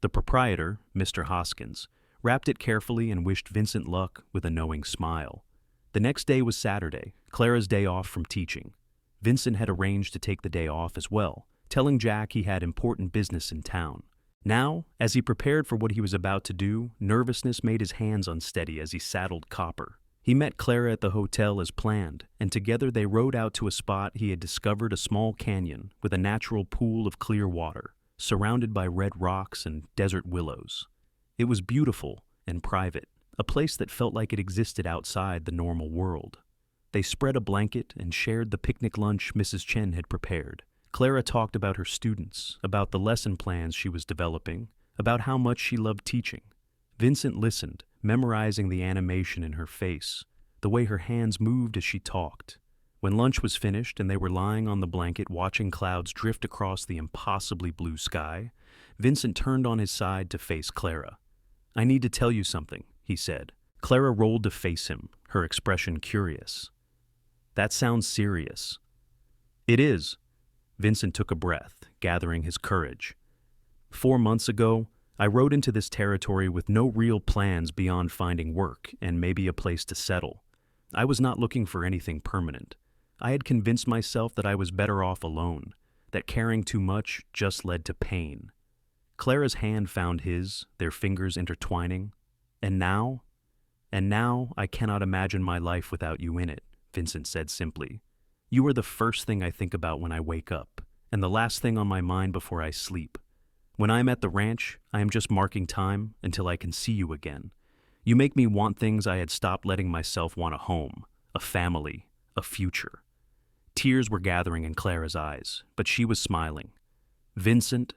The proprietor, Mr. Hoskins, wrapped it carefully and wished Vincent luck with a knowing smile. The next day was Saturday, Clara's day off from teaching. Vincent had arranged to take the day off as well, telling Jack he had important business in town. Now, as he prepared for what he was about to do, nervousness made his hands unsteady as he saddled Copper. He met Clara at the hotel as planned, and together they rode out to a spot he had discovered, a small canyon with a natural pool of clear water, surrounded by red rocks and desert willows. It was beautiful and private, a place that felt like it existed outside the normal world. They spread a blanket and shared the picnic lunch Mrs. Chen had prepared, Clara talked about her students, about the lesson plans she was developing, about how much she loved teaching. Vincent listened, memorizing the animation in her face, the way her hands moved as she talked. When lunch was finished and they were lying on the blanket watching clouds drift across the impossibly blue sky, Vincent turned on his side to face Clara. "I need to tell you something," he said. Clara rolled to face him, her expression curious. "That sounds serious." "It is." Vincent took a breath, gathering his courage. 4 months ago, I rode into this territory with no real plans beyond finding work and maybe a place to settle. I was not looking for anything permanent. I had convinced myself that I was better off alone, that caring too much just led to pain. Clara's hand found his, their fingers intertwining. And now I cannot imagine my life without you in it," Vincent said simply. "You are the first thing I think about when I wake up, and the last thing on my mind before I sleep. When I'm at the ranch, I am just marking time until I can see you again. You make me want things I had stopped letting myself want: a home, a family, a future." Tears were gathering in Clara's eyes, but she was smiling. "Vincent,"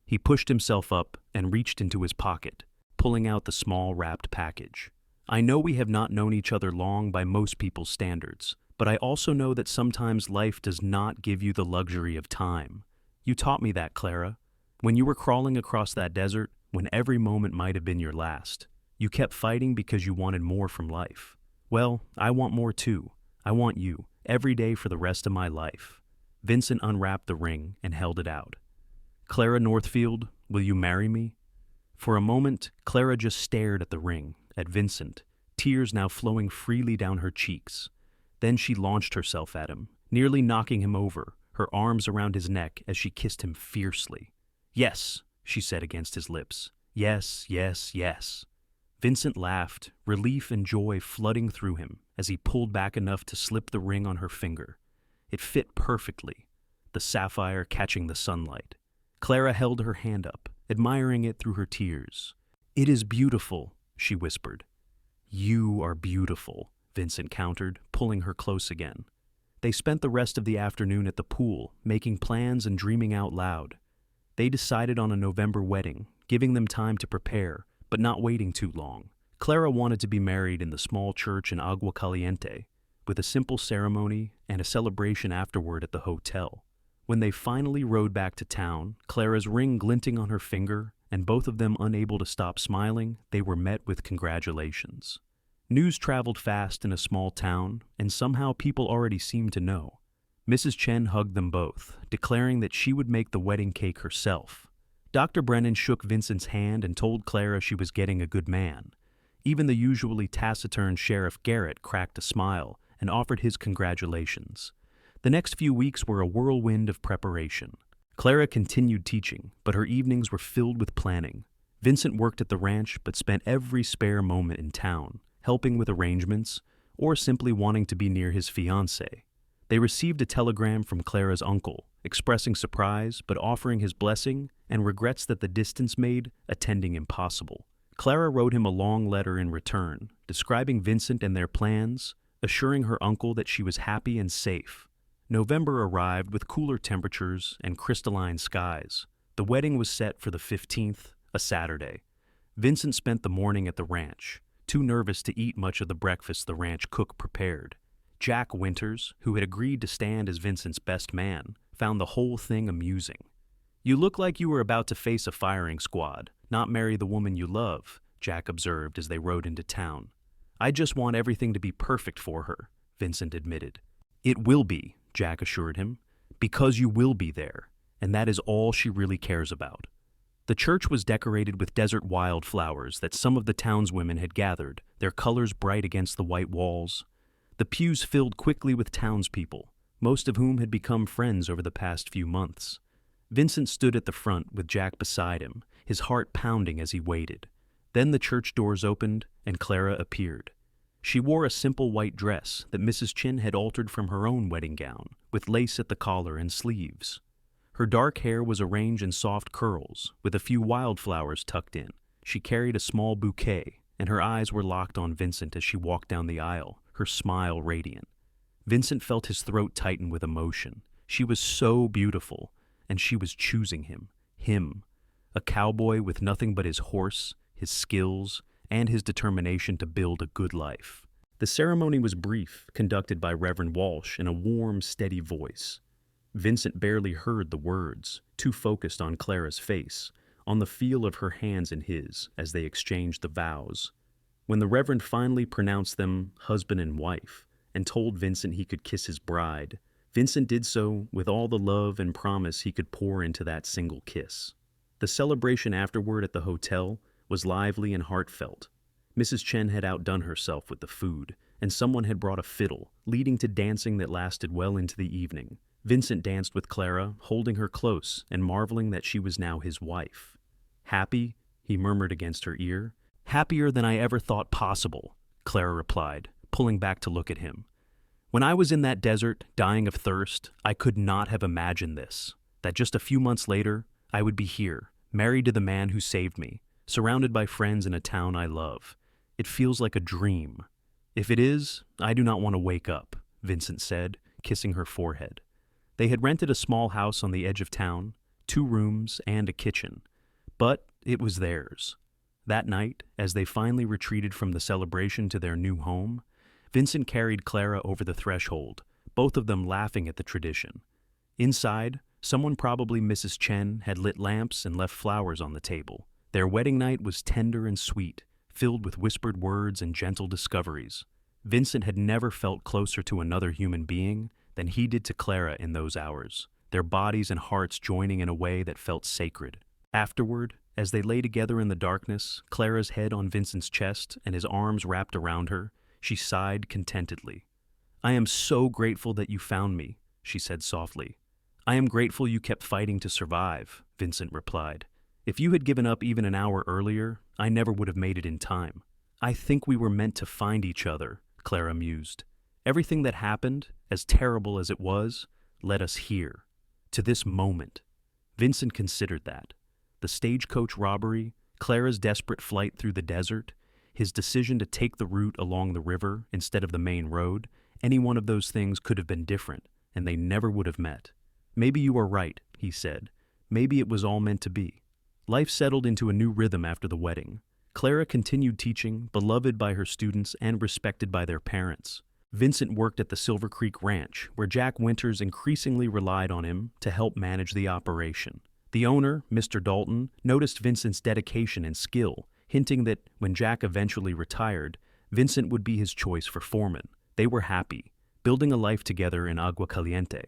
he pushed himself up and reached into his pocket, pulling out the small wrapped package. "I know we have not known each other long by most people's standards, but I also know that sometimes life does not give you the luxury of time. You taught me that, Clara. When you were crawling across that desert, when every moment might have been your last, you kept fighting because you wanted more from life. Well, I want more too. I want you, every day for the rest of my life." Vincent unwrapped the ring and held it out. "Clara Northfield, will you marry me?" For a moment, Clara just stared at the ring, at Vincent, tears now flowing freely down her cheeks. Then she launched herself at him, nearly knocking him over, her arms around his neck as she kissed him fiercely. "Yes," she said against his lips. "Yes, yes, yes." Vincent laughed, relief and joy flooding through him as he pulled back enough to slip the ring on her finger. It fit perfectly, the sapphire catching the sunlight. Clara held her hand up, admiring it through her tears. "It is beautiful," she whispered. "You are beautiful," Vincent countered, pulling her close again. They spent the rest of the afternoon at the pool, making plans and dreaming out loud. They decided on a November wedding, giving them time to prepare, but not waiting too long. Clara wanted to be married in the small church in Agua Caliente, with a simple ceremony and a celebration afterward at the hotel. When they finally rode back to town, Clara's ring glinting on her finger, and both of them unable to stop smiling, they were met with congratulations. News traveled fast in a small town, and somehow people already seemed to know. Mrs. Chen hugged them both, declaring that she would make the wedding cake herself. Dr. Brennan shook Vincent's hand and told Clara she was getting a good man. Even the usually taciturn Sheriff Garrett cracked a smile and offered his congratulations. The next few weeks were a whirlwind of preparation. Clara continued teaching, but her evenings were filled with planning. Vincent worked at the ranch but spent every spare moment in town, helping with arrangements or simply wanting to be near his fiancée. They received a telegram from Clara's uncle, expressing surprise but offering his blessing and regrets that the distance made attending impossible. Clara wrote him a long letter in return, describing Vincent and their plans, assuring her uncle that she was happy and safe. November arrived with cooler temperatures and crystalline skies. The wedding was set for the 15th, a Saturday. Vincent spent the morning at the ranch, too nervous to eat much of the breakfast the ranch cook prepared. Jack Winters, who had agreed to stand as Vincent's best man, found the whole thing amusing. "You look like you were about to face a firing squad, not marry the woman you love," Jack observed as they rode into town. "I just want everything to be perfect for her," Vincent admitted. "It will be," Jack assured him, "because you will be there, and that is all she really cares about." The church was decorated with desert wildflowers that some of the townswomen had gathered, their colors bright against the white walls. The pews filled quickly with townspeople, most of whom had become friends over the past few months. Vincent stood at the front with Jack beside him, his heart pounding as he waited. Then the church doors opened, and Clara appeared. She wore a simple white dress that Mrs. Chin had altered from her own wedding gown, with lace at the collar and sleeves. Her dark hair was arranged in soft curls, with a few wildflowers tucked in. She carried a small bouquet, and her eyes were locked on Vincent as she walked down the aisle, her smile radiant. Vincent felt his throat tighten with emotion. She was so beautiful, and she was choosing him, a cowboy with nothing but his horse, his skills, and his determination to build a good life. The ceremony was brief, conducted by Reverend Walsh in a warm, steady voice. Vincent barely heard the words, too focused on Clara's face, on the feel of her hands in his as they exchanged the vows. When the Reverend finally pronounced them husband and wife, and told Vincent he could kiss his bride, Vincent did so with all the love and promise he could pour into that single kiss. The celebration afterward at the hotel was lively and heartfelt. Mrs. Chen had outdone herself with the food, and someone had brought a fiddle, leading to dancing that lasted well into the evening. Vincent danced with Clara, holding her close and marveling that she was now his wife. "Happy?" he murmured against her ear. "Happier than I ever thought possible," Clara replied, pulling back to look at him. "When I was in that desert, dying of thirst, I could not have imagined this, that just a few months later, I would be here, married to the man who saved me, surrounded by friends in a town I love. It feels like a dream." "If it is, I do not want to wake up," Vincent said, kissing her forehead. They had rented a small house on the edge of town, 2 rooms and a kitchen, but it was theirs. That night, as they finally retreated from the celebration to their new home, Vincent carried Clara over the threshold, both of them laughing at the tradition. Inside, someone, probably Mrs. Chen, had lit lamps and left flowers on the table. Their wedding night was tender and sweet, filled with whispered words and gentle discoveries. Vincent had never felt closer to another human being than he did to Clara in those hours, their bodies and hearts joining in a way that felt sacred. Afterward, as they lay together in the darkness, Clara's head on Vincent's chest and his arms wrapped around her, she sighed contentedly. "I am so grateful that you found me," she said softly. "I am grateful you kept fighting to survive," Vincent replied. "If you had given up even an hour earlier, I never would have made it in time." "I think we were meant to find each other," Clara mused. "Everything that happened, as terrible as it was, led us here, to this moment." Vincent considered that. The stagecoach robbery, Clara's desperate flight through the desert, his decision to take the route along the river instead of the main road, any one of those things could have been different, and they never would have met. "Maybe you are right," he said. "Maybe it was all meant to be." Life settled into a new rhythm after the wedding. Clara continued teaching, beloved by her students and respected by their parents. Vincent worked at the Silver Creek Ranch, where Jack Winters increasingly relied on him to help manage the operation. The owner, Mr. Dalton, noticed Vincent's dedication and skill, hinting that when Jack eventually retired, Vincent would be his choice for foreman. They were happy, building a life together in Agua Caliente.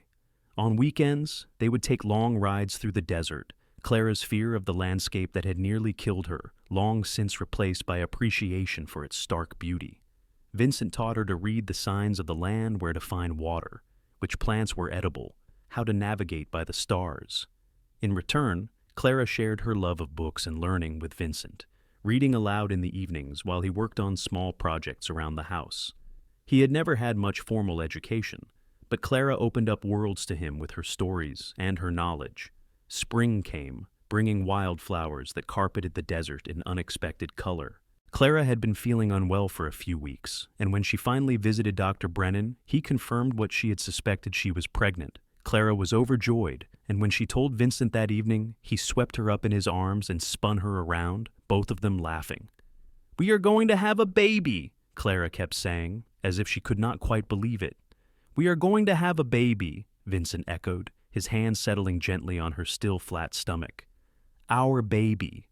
On weekends, they would take long rides through the desert, Clara's fear of the landscape that had nearly killed her, long since replaced by appreciation for its stark beauty. Vincent taught her to read the signs of the land, where to find water, which plants were edible, how to navigate by the stars. In return, Clara shared her love of books and learning with Vincent, reading aloud in the evenings while he worked on small projects around the house. He had never had much formal education, but Clara opened up worlds to him with her stories and her knowledge. Spring came, bringing wildflowers that carpeted the desert in unexpected color. Clara had been feeling unwell for a few weeks, and when she finally visited Dr. Brennan, he confirmed what she had suspected: she was pregnant. Clara was overjoyed, and when she told Vincent that evening, he swept her up in his arms and spun her around, both of them laughing. "We are going to have a baby," Clara kept saying, as if she could not quite believe it. "We are going to have a baby," Vincent echoed, his hand settling gently on her still flat stomach. "Our baby."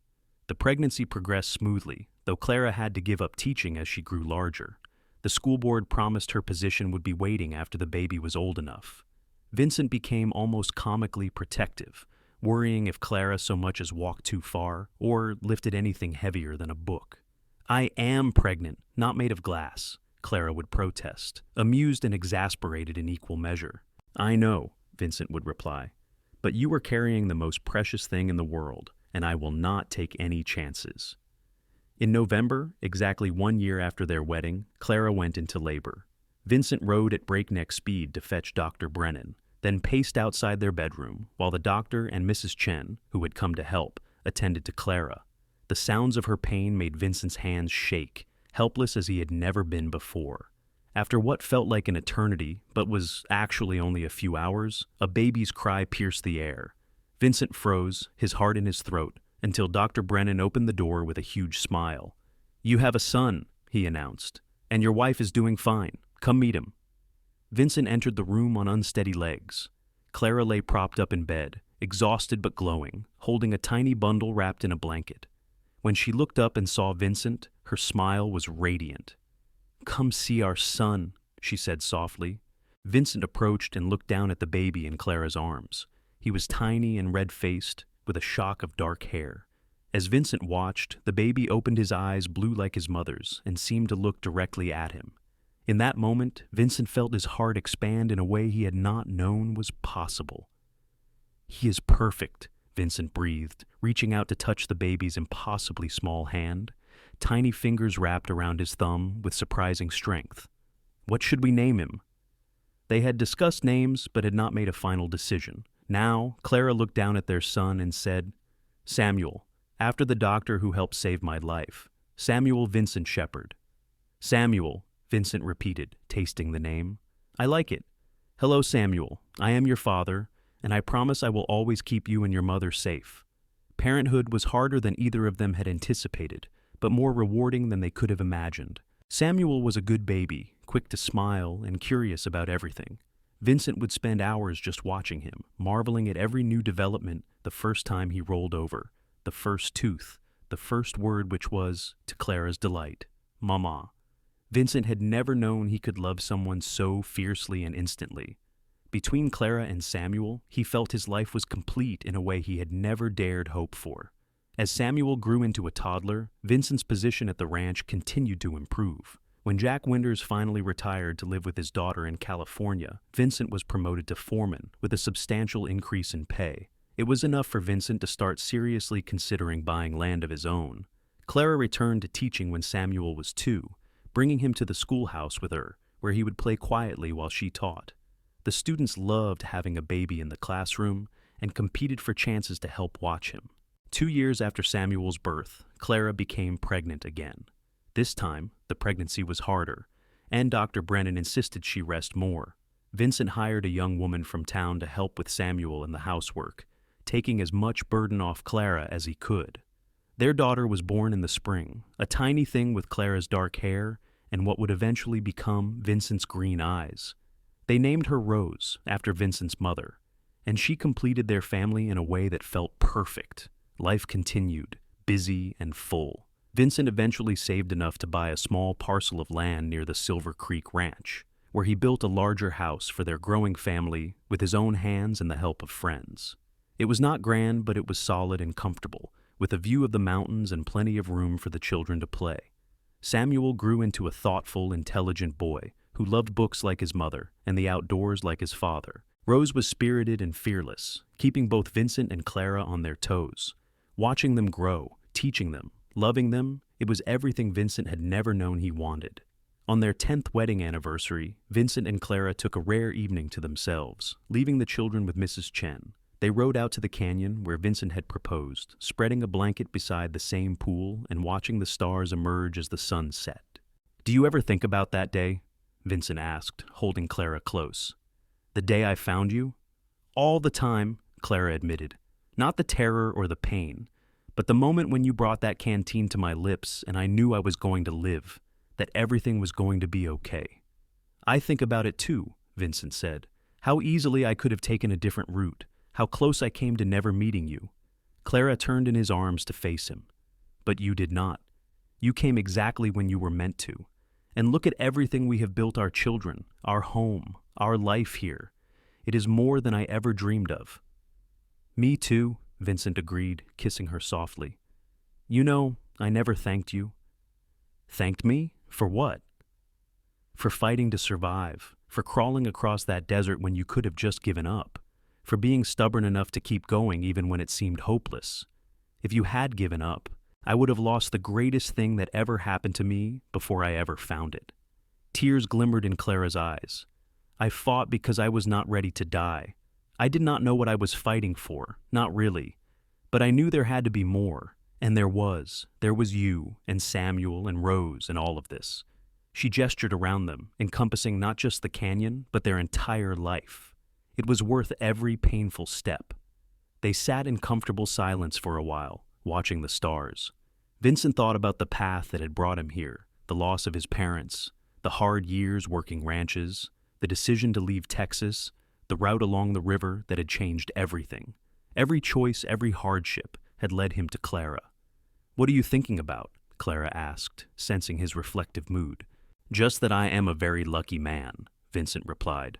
The pregnancy progressed smoothly, though Clara had to give up teaching as she grew larger. The school board promised her position would be waiting after the baby was old enough. Vincent became almost comically protective, worrying if Clara so much as walked too far or lifted anything heavier than a book. "I am pregnant, not made of glass," Clara would protest, amused and exasperated in equal measure. "I know," Vincent would reply, "but you are carrying the most precious thing in the world, and I will not take any chances." In November, exactly 1 year after their wedding, Clara went into labor. Vincent rode at breakneck speed to fetch Dr. Brennan, then paced outside their bedroom while the doctor and Mrs. Chen, who had come to help, attended to Clara. The sounds of her pain made Vincent's hands shake, helpless as he had never been before. After what felt like an eternity, but was actually only a few hours, a baby's cry pierced the air. Vincent froze, his heart in his throat, until Dr. Brennan opened the door with a huge smile. "You have a son," he announced, "and your wife is doing fine. Come meet him." Vincent entered the room on unsteady legs. Clara lay propped up in bed, exhausted but glowing, holding a tiny bundle wrapped in a blanket. When she looked up and saw Vincent, her smile was radiant. "Come see our son," she said softly. Vincent approached and looked down at the baby in Clara's arms. He was tiny and red-faced, with a shock of dark hair. As Vincent watched, the baby opened his eyes blue like his mother's and seemed to look directly at him. In that moment, Vincent felt his heart expand in a way he had not known was possible. "He is perfect," Vincent breathed, reaching out to touch the baby's impossibly small hand. Tiny fingers wrapped around his thumb with surprising strength. "What should we name him?" They had discussed names but had not made a final decision. Now, Clara looked down at their son and said, "Samuel, after the doctor who helped save my life. Samuel Vincent Shepard." "Samuel," Vincent repeated, tasting the name. "I like it. Hello, Samuel. I am your father, and I promise I will always keep you and your mother safe." Parenthood was harder than either of them had anticipated, but more rewarding than they could have imagined. Samuel was a good baby, quick to smile and curious about everything. Vincent would spend hours just watching him, marveling at every new development the first time he rolled over, the first tooth, the first word which was, to Clara's delight, "Mama." Vincent had never known he could love someone so fiercely and instantly. Between Clara and Samuel, he felt his life was complete in a way he had never dared hope for. As Samuel grew into a toddler, Vincent's position at the ranch continued to improve. When Jack Winters finally retired to live with his daughter in California, Vincent was promoted to foreman with a substantial increase in pay. It was enough for Vincent to start seriously considering buying land of his own. Clara returned to teaching when Samuel was 2, bringing him to the schoolhouse with her, where he would play quietly while she taught. The students loved having a baby in the classroom and competed for chances to help watch him. 2 years after Samuel's birth, Clara became pregnant again. This time, the pregnancy was harder, and Dr. Brennan insisted she rest more. Vincent hired a young woman from town to help with Samuel in the housework, taking as much burden off Clara as he could. Their daughter was born in the spring, a tiny thing with Clara's dark hair and what would eventually become Vincent's green eyes. They named her Rose, after Vincent's mother, and she completed their family in a way that felt perfect. Life continued, busy and full. Vincent eventually saved enough to buy a small parcel of land near the Silver Creek Ranch, where he built a larger house for their growing family with his own hands and the help of friends. It was not grand, but it was solid and comfortable, with a view of the mountains and plenty of room for the children to play. Samuel grew into a thoughtful, intelligent boy who loved books like his mother and the outdoors like his father. Rose was spirited and fearless, keeping both Vincent and Clara on their toes. Watching them grow, teaching them, loving them, it was everything Vincent had never known he wanted. On their 10th wedding anniversary, Vincent and Clara took a rare evening to themselves, leaving the children with Mrs. Chen. They rode out to the canyon where Vincent had proposed, spreading a blanket beside the same pool and watching the stars emerge as the sun set. "Do you ever think about that day?" Vincent asked, holding Clara close. "The day I found you?" "All the time," Clara admitted. "Not the terror or the pain, but the moment when you brought that canteen to my lips and I knew I was going to live, that everything was going to be okay." "I think about it too," Vincent said. "How easily I could have taken a different route, how close I came to never meeting you." Clara turned in his arms to face him. "But you did not. You came exactly when you were meant to. And look at everything we have built our children, our home, our life here. It is more than I ever dreamed of." "Me too," Vincent agreed, kissing her softly. "You know, I never thanked you." "Thanked me? For what?" "For fighting to survive, for crawling across that desert when you could have just given up, for being stubborn enough to keep going even when it seemed hopeless. If you had given up, I would have lost the greatest thing that ever happened to me before I ever found it." Tears glimmered in Clara's eyes. "I fought because I was not ready to die. I did not know what I was fighting for, not really. But I knew there had to be more, and there was. There was you, and Samuel, and Rose, and all of this. She gestured around them, encompassing not just the canyon, but their entire life. It was worth every painful step. They sat in comfortable silence for a while, watching the stars. Vincent thought about the path that had brought him here, the loss of his parents, the hard years working ranches, the decision to leave Texas, the route along the river that had changed everything. Every choice, every hardship had led him to Clara. "What are you thinking about?" Clara asked, sensing his reflective mood. "Just that I am a very lucky man," Vincent replied.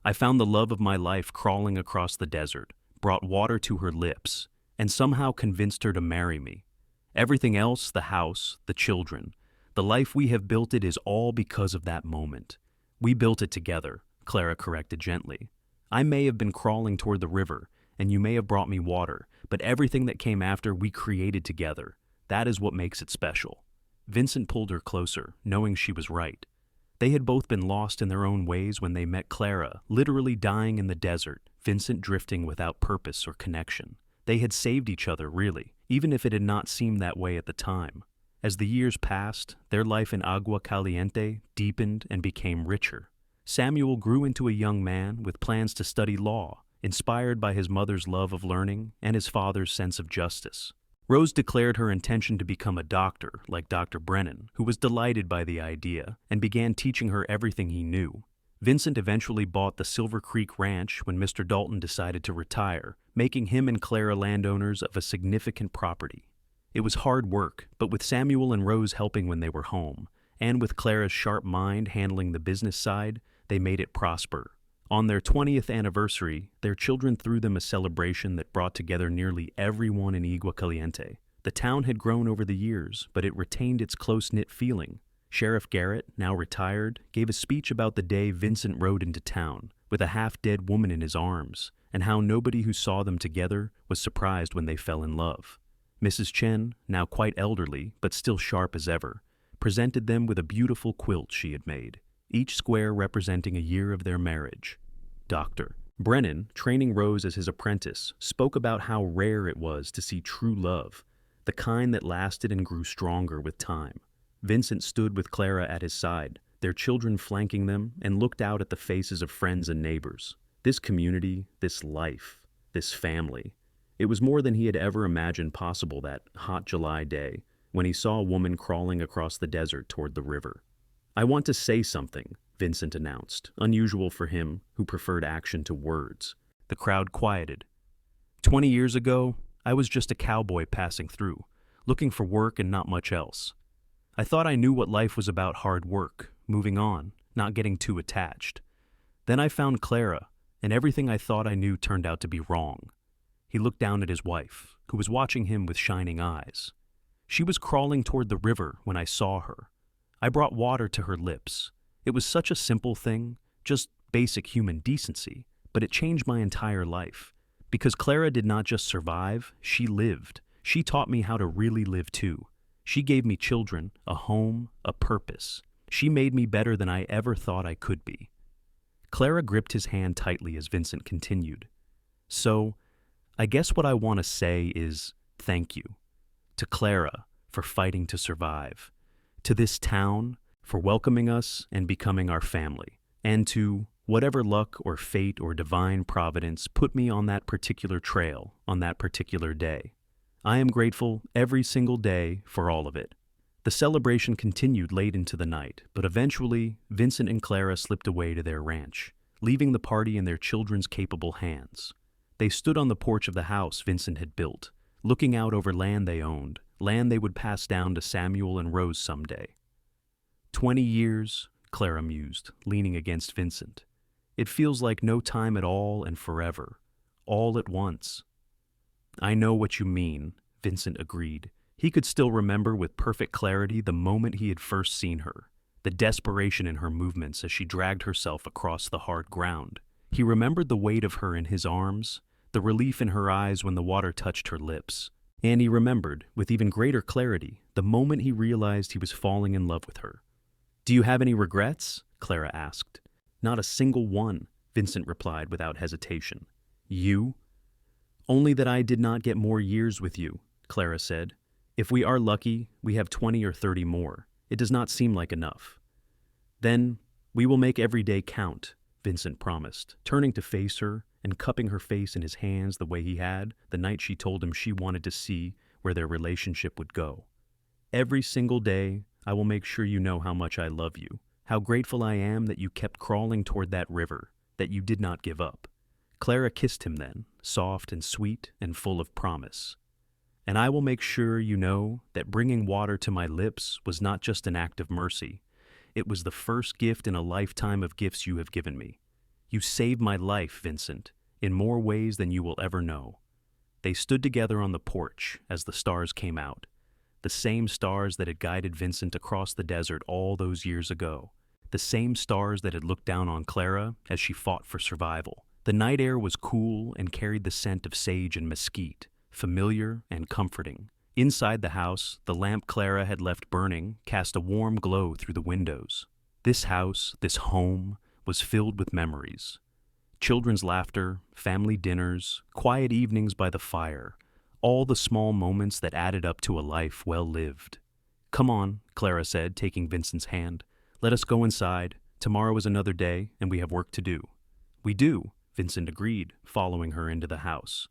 "I found the love of my life crawling across the desert, brought water to her lips, and somehow convinced her to marry me. Everything else, the house, the children, the life we have built, it is all because of that moment. We built it together," Clara corrected gently. "I may have been crawling toward the river, and you may have brought me water, but everything that came after we created together. That is what makes it special." Vincent pulled her closer, knowing she was right. They had both been lost in their own ways when they met Clara, literally dying in the desert, Vincent drifting without purpose or connection. They had saved each other, really, even if it had not seemed that way at the time. As the years passed, their life in Agua Caliente deepened and became richer. Samuel grew into a young man with plans to study law, inspired by his mother's love of learning and his father's sense of justice. Rose declared her intention to become a doctor, like Dr. Brennan, who was delighted by the idea and began teaching her everything he knew. Vincent eventually bought the Silver Creek Ranch when Mr. Dalton decided to retire, making him and Clara landowners of a significant property. It was hard work, but with Samuel and Rose helping when they were home, and with Clara's sharp mind handling the business side, they made it prosper. On their 20th anniversary, their children threw them a celebration that brought together nearly everyone in Agua Caliente. The town had grown over the years, but it retained its close-knit feeling. Sheriff Garrett, now retired, gave a speech about the day Vincent rode into town, with a half-dead woman in his arms, and how nobody who saw them together was surprised when they fell in love. Mrs. Chen, now quite elderly, but still sharp as ever, presented them with a beautiful quilt she had made, each square representing a year of their marriage. Dr. Brennan, training Rose as his apprentice, spoke about how rare it was to see true love, the kind that lasted and grew stronger with time. Vincent stood with Clara at his side, their children flanking them, and looked out at the faces of friends and neighbors. This community, this life, this family. It was more than he had ever imagined possible that hot July day, when he saw a woman crawling across the desert toward the river. "I want to say something," Vincent announced, unusual for him, who preferred action to words. The crowd quieted. 20 years ago, I was just a cowboy passing through, looking for work and not much else. I thought I knew what life was about: hard work, moving on, not getting too attached. Then I found Clara, and everything I thought I knew turned out to be wrong." He looked down at his wife, who was watching him with shining eyes. "She was crawling toward the river when I saw her. I brought water to her lips. It was such a simple thing, just basic human decency, but it changed my entire life. Because Clara did not just survive, she lived. She taught me how to really live too. She gave me children, a home, a purpose. She made me better than I ever thought I could be." Clara gripped his hand tightly as Vincent continued. "So, I guess what I want to say is thank you. To Clara for fighting to survive. To this town for welcoming us and becoming our family. And to whatever luck or fate or divine providence put me on that particular trail on that particular day. I am grateful every single day for all of it." The celebration continued late into the night, but eventually Vincent and Clara slipped away to their ranch, leaving the party in their children's capable hands. They stood on the porch of the house Vincent had built, looking out over land they owned, land they would pass down to Samuel and Rose someday. 20 years, Clara mused, leaning against Vincent. It feels like no time at all and forever, all at once. "I know what you mean," Vincent agreed. He could still remember with perfect clarity the moment he had first seen her, the desperation in her movements as she dragged herself across the hard ground. He remembered the weight of her in his arms, the relief in her eyes when the water touched her lips. And he remembered, with even greater clarity, the moment he realized he was falling in love with her. "Do you have any regrets?" Clara asked. "Not a single one," Vincent replied without hesitation. "You?" "Only that I did not get more years with you," Clara said. "If we are lucky, we have 20 or 30 more. It does not seem like enough." Then, we will make every day count, Vincent promised, turning to face her and cupping her face in his hands the way he had the night she told him she wanted to see where their relationship would go. Every single day, I will make sure you know how much I love you, how grateful I am that you kept crawling toward that river, that you did not give up. Clara kissed him then, soft and sweet and full of promise. And I will make sure you know that bringing water to my lips was not just an act of mercy. It was the first gift in a lifetime of gifts you have given me. You saved my life, Vincent, in more ways than you will ever know. They stood together on the porch as the stars came out, the same stars that had guided Vincent across the desert all those years ago, the same stars that had looked down on Clara as she fought for survival. The night air was cool and carried the scent of sage and mesquite, familiar and comforting. Inside the house, the lamp Clara had left burning cast a warm glow through the windows. This house, this home, was filled with memories. Children's laughter, family dinners, quiet evenings by the fire, all the small moments that added up to a life well lived. "Come on," Clara said, taking Vincent's hand. "Let us go inside. Tomorrow is another day, and we have work to do." "We do," Vincent agreed, following her into the house.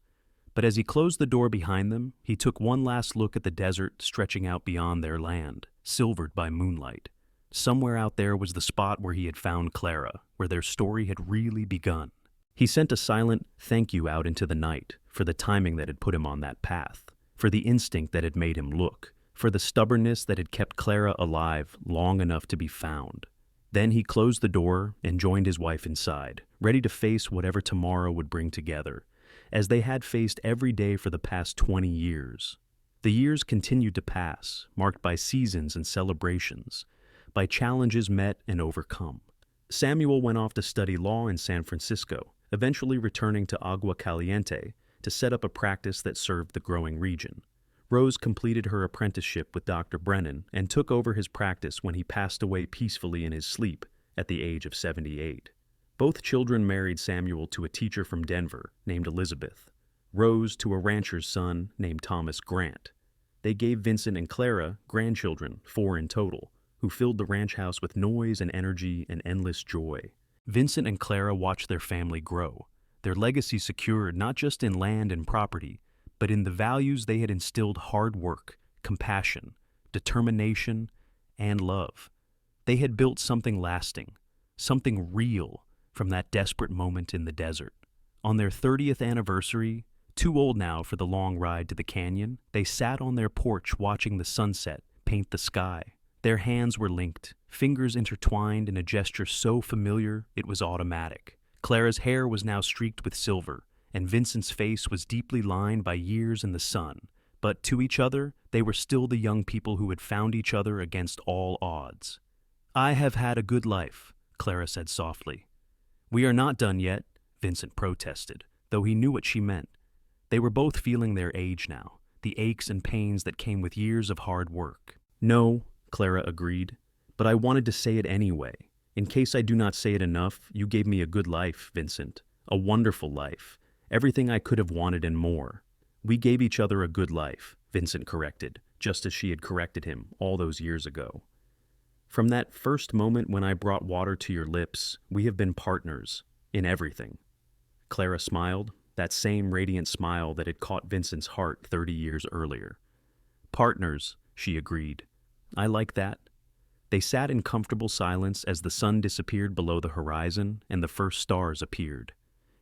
But as he closed the door behind them, he took one last look at the desert stretching out beyond their land, silvered by moonlight. Somewhere out there was the spot where he had found Clara, where their story had really begun. He sent a silent thank you out into the night for the timing that had put him on that path, for the instinct that had made him look, for the stubbornness that had kept Clara alive long enough to be found. Then he closed the door and joined his wife inside, ready to face whatever tomorrow would bring together, as they had faced every day for the past 20 years. The years continued to pass, marked by seasons and celebrations, by challenges met and overcome. Samuel went off to study law in San Francisco, eventually returning to Agua Caliente to set up a practice that served the growing region. Rose completed her apprenticeship with Dr. Brennan and took over his practice when he passed away peacefully in his sleep at the age of 78. Both children married Samuel to a teacher from Denver named Elizabeth, Rose to a rancher's son named Thomas Grant. They gave Vincent and Clara grandchildren, 4 in total, who filled the ranch house with noise and energy and endless joy. Vincent and Clara watched their family grow, their legacy secured not just in land and property, but in the values they had instilled: hard work, compassion, determination, and love. They had built something lasting, something real from that desperate moment in the desert. On their 30th anniversary, too old now for the long ride to the canyon, they sat on their porch watching the sunset paint the sky. Their hands were linked, fingers intertwined in a gesture so familiar it was automatic. Clara's hair was now streaked with silver, and Vincent's face was deeply lined by years in the sun. But to each other, they were still the young people who had found each other against all odds. "I have had a good life," Clara said softly. "We are not done yet," Vincent protested, though he knew what she meant. They were both feeling their age now, the aches and pains that came with years of hard work. "No," Clara agreed, "but I wanted to say it anyway. In case I do not say it enough, you gave me a good life, Vincent. A wonderful life. Everything I could have wanted and more." "We gave each other a good life," Vincent corrected, just as she had corrected him all those years ago. "From that first moment when I brought water to your lips, we have been partners in everything." Clara smiled, that same radiant smile that had caught Vincent's heart 30 years earlier. "Partners," she agreed. "I like that." They sat in comfortable silence as the sun disappeared below the horizon and the first stars appeared.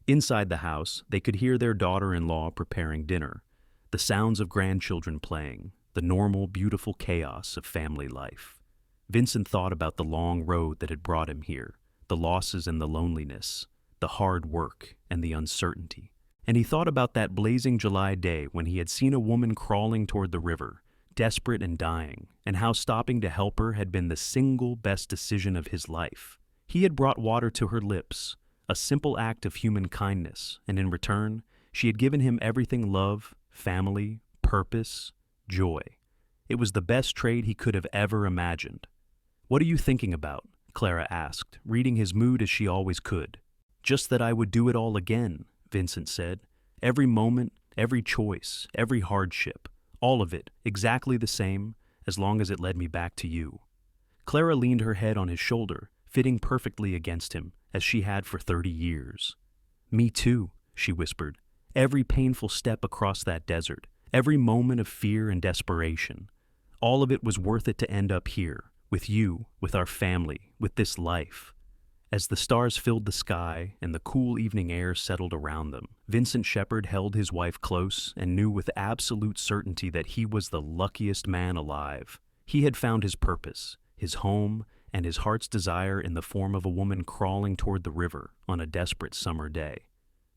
Inside the house, they could hear their daughter-in-law preparing dinner, the sounds of grandchildren playing, the normal, beautiful chaos of family life. Vincent thought about the long road that had brought him here, the losses and the loneliness, the hard work and the uncertainty. And he thought about that blazing July day when he had seen a woman crawling toward the river, desperate and dying, and how stopping to help her had been the single best decision of his life. He had brought water to her lips, a simple act of human kindness, and in return, she had given him everything: love, family, purpose, joy. It was the best trade he could have ever imagined. "What are you thinking about?" Clara asked, reading his mood as she always could. "Just that I would do it all again," Vincent said. "Every moment, every choice, every hardship, all of it exactly the same, as long as it led me back to you." Clara leaned her head on his shoulder, fitting perfectly against him, as she had for 30 years. "Me too," she whispered. "Every painful step across that desert, every moment of fear and desperation. All of it was worth it to end up here, with you, with our family, with this life." As the stars filled the sky and the cool evening air settled around them, Vincent Shepard held his wife close and knew with absolute certainty that he was the luckiest man alive. He had found his purpose, his home, and his heart's desire in the form of a woman crawling toward the river on a desperate summer day.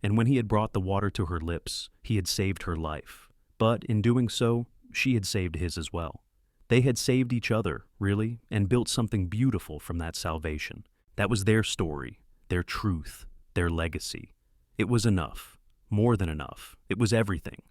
And when he had brought the water to her lips, he had saved her life. But in doing so, she had saved his as well. They had saved each other, really, and built something beautiful from that salvation. That was their story, their truth, their legacy. It was enough, more than enough. It was everything.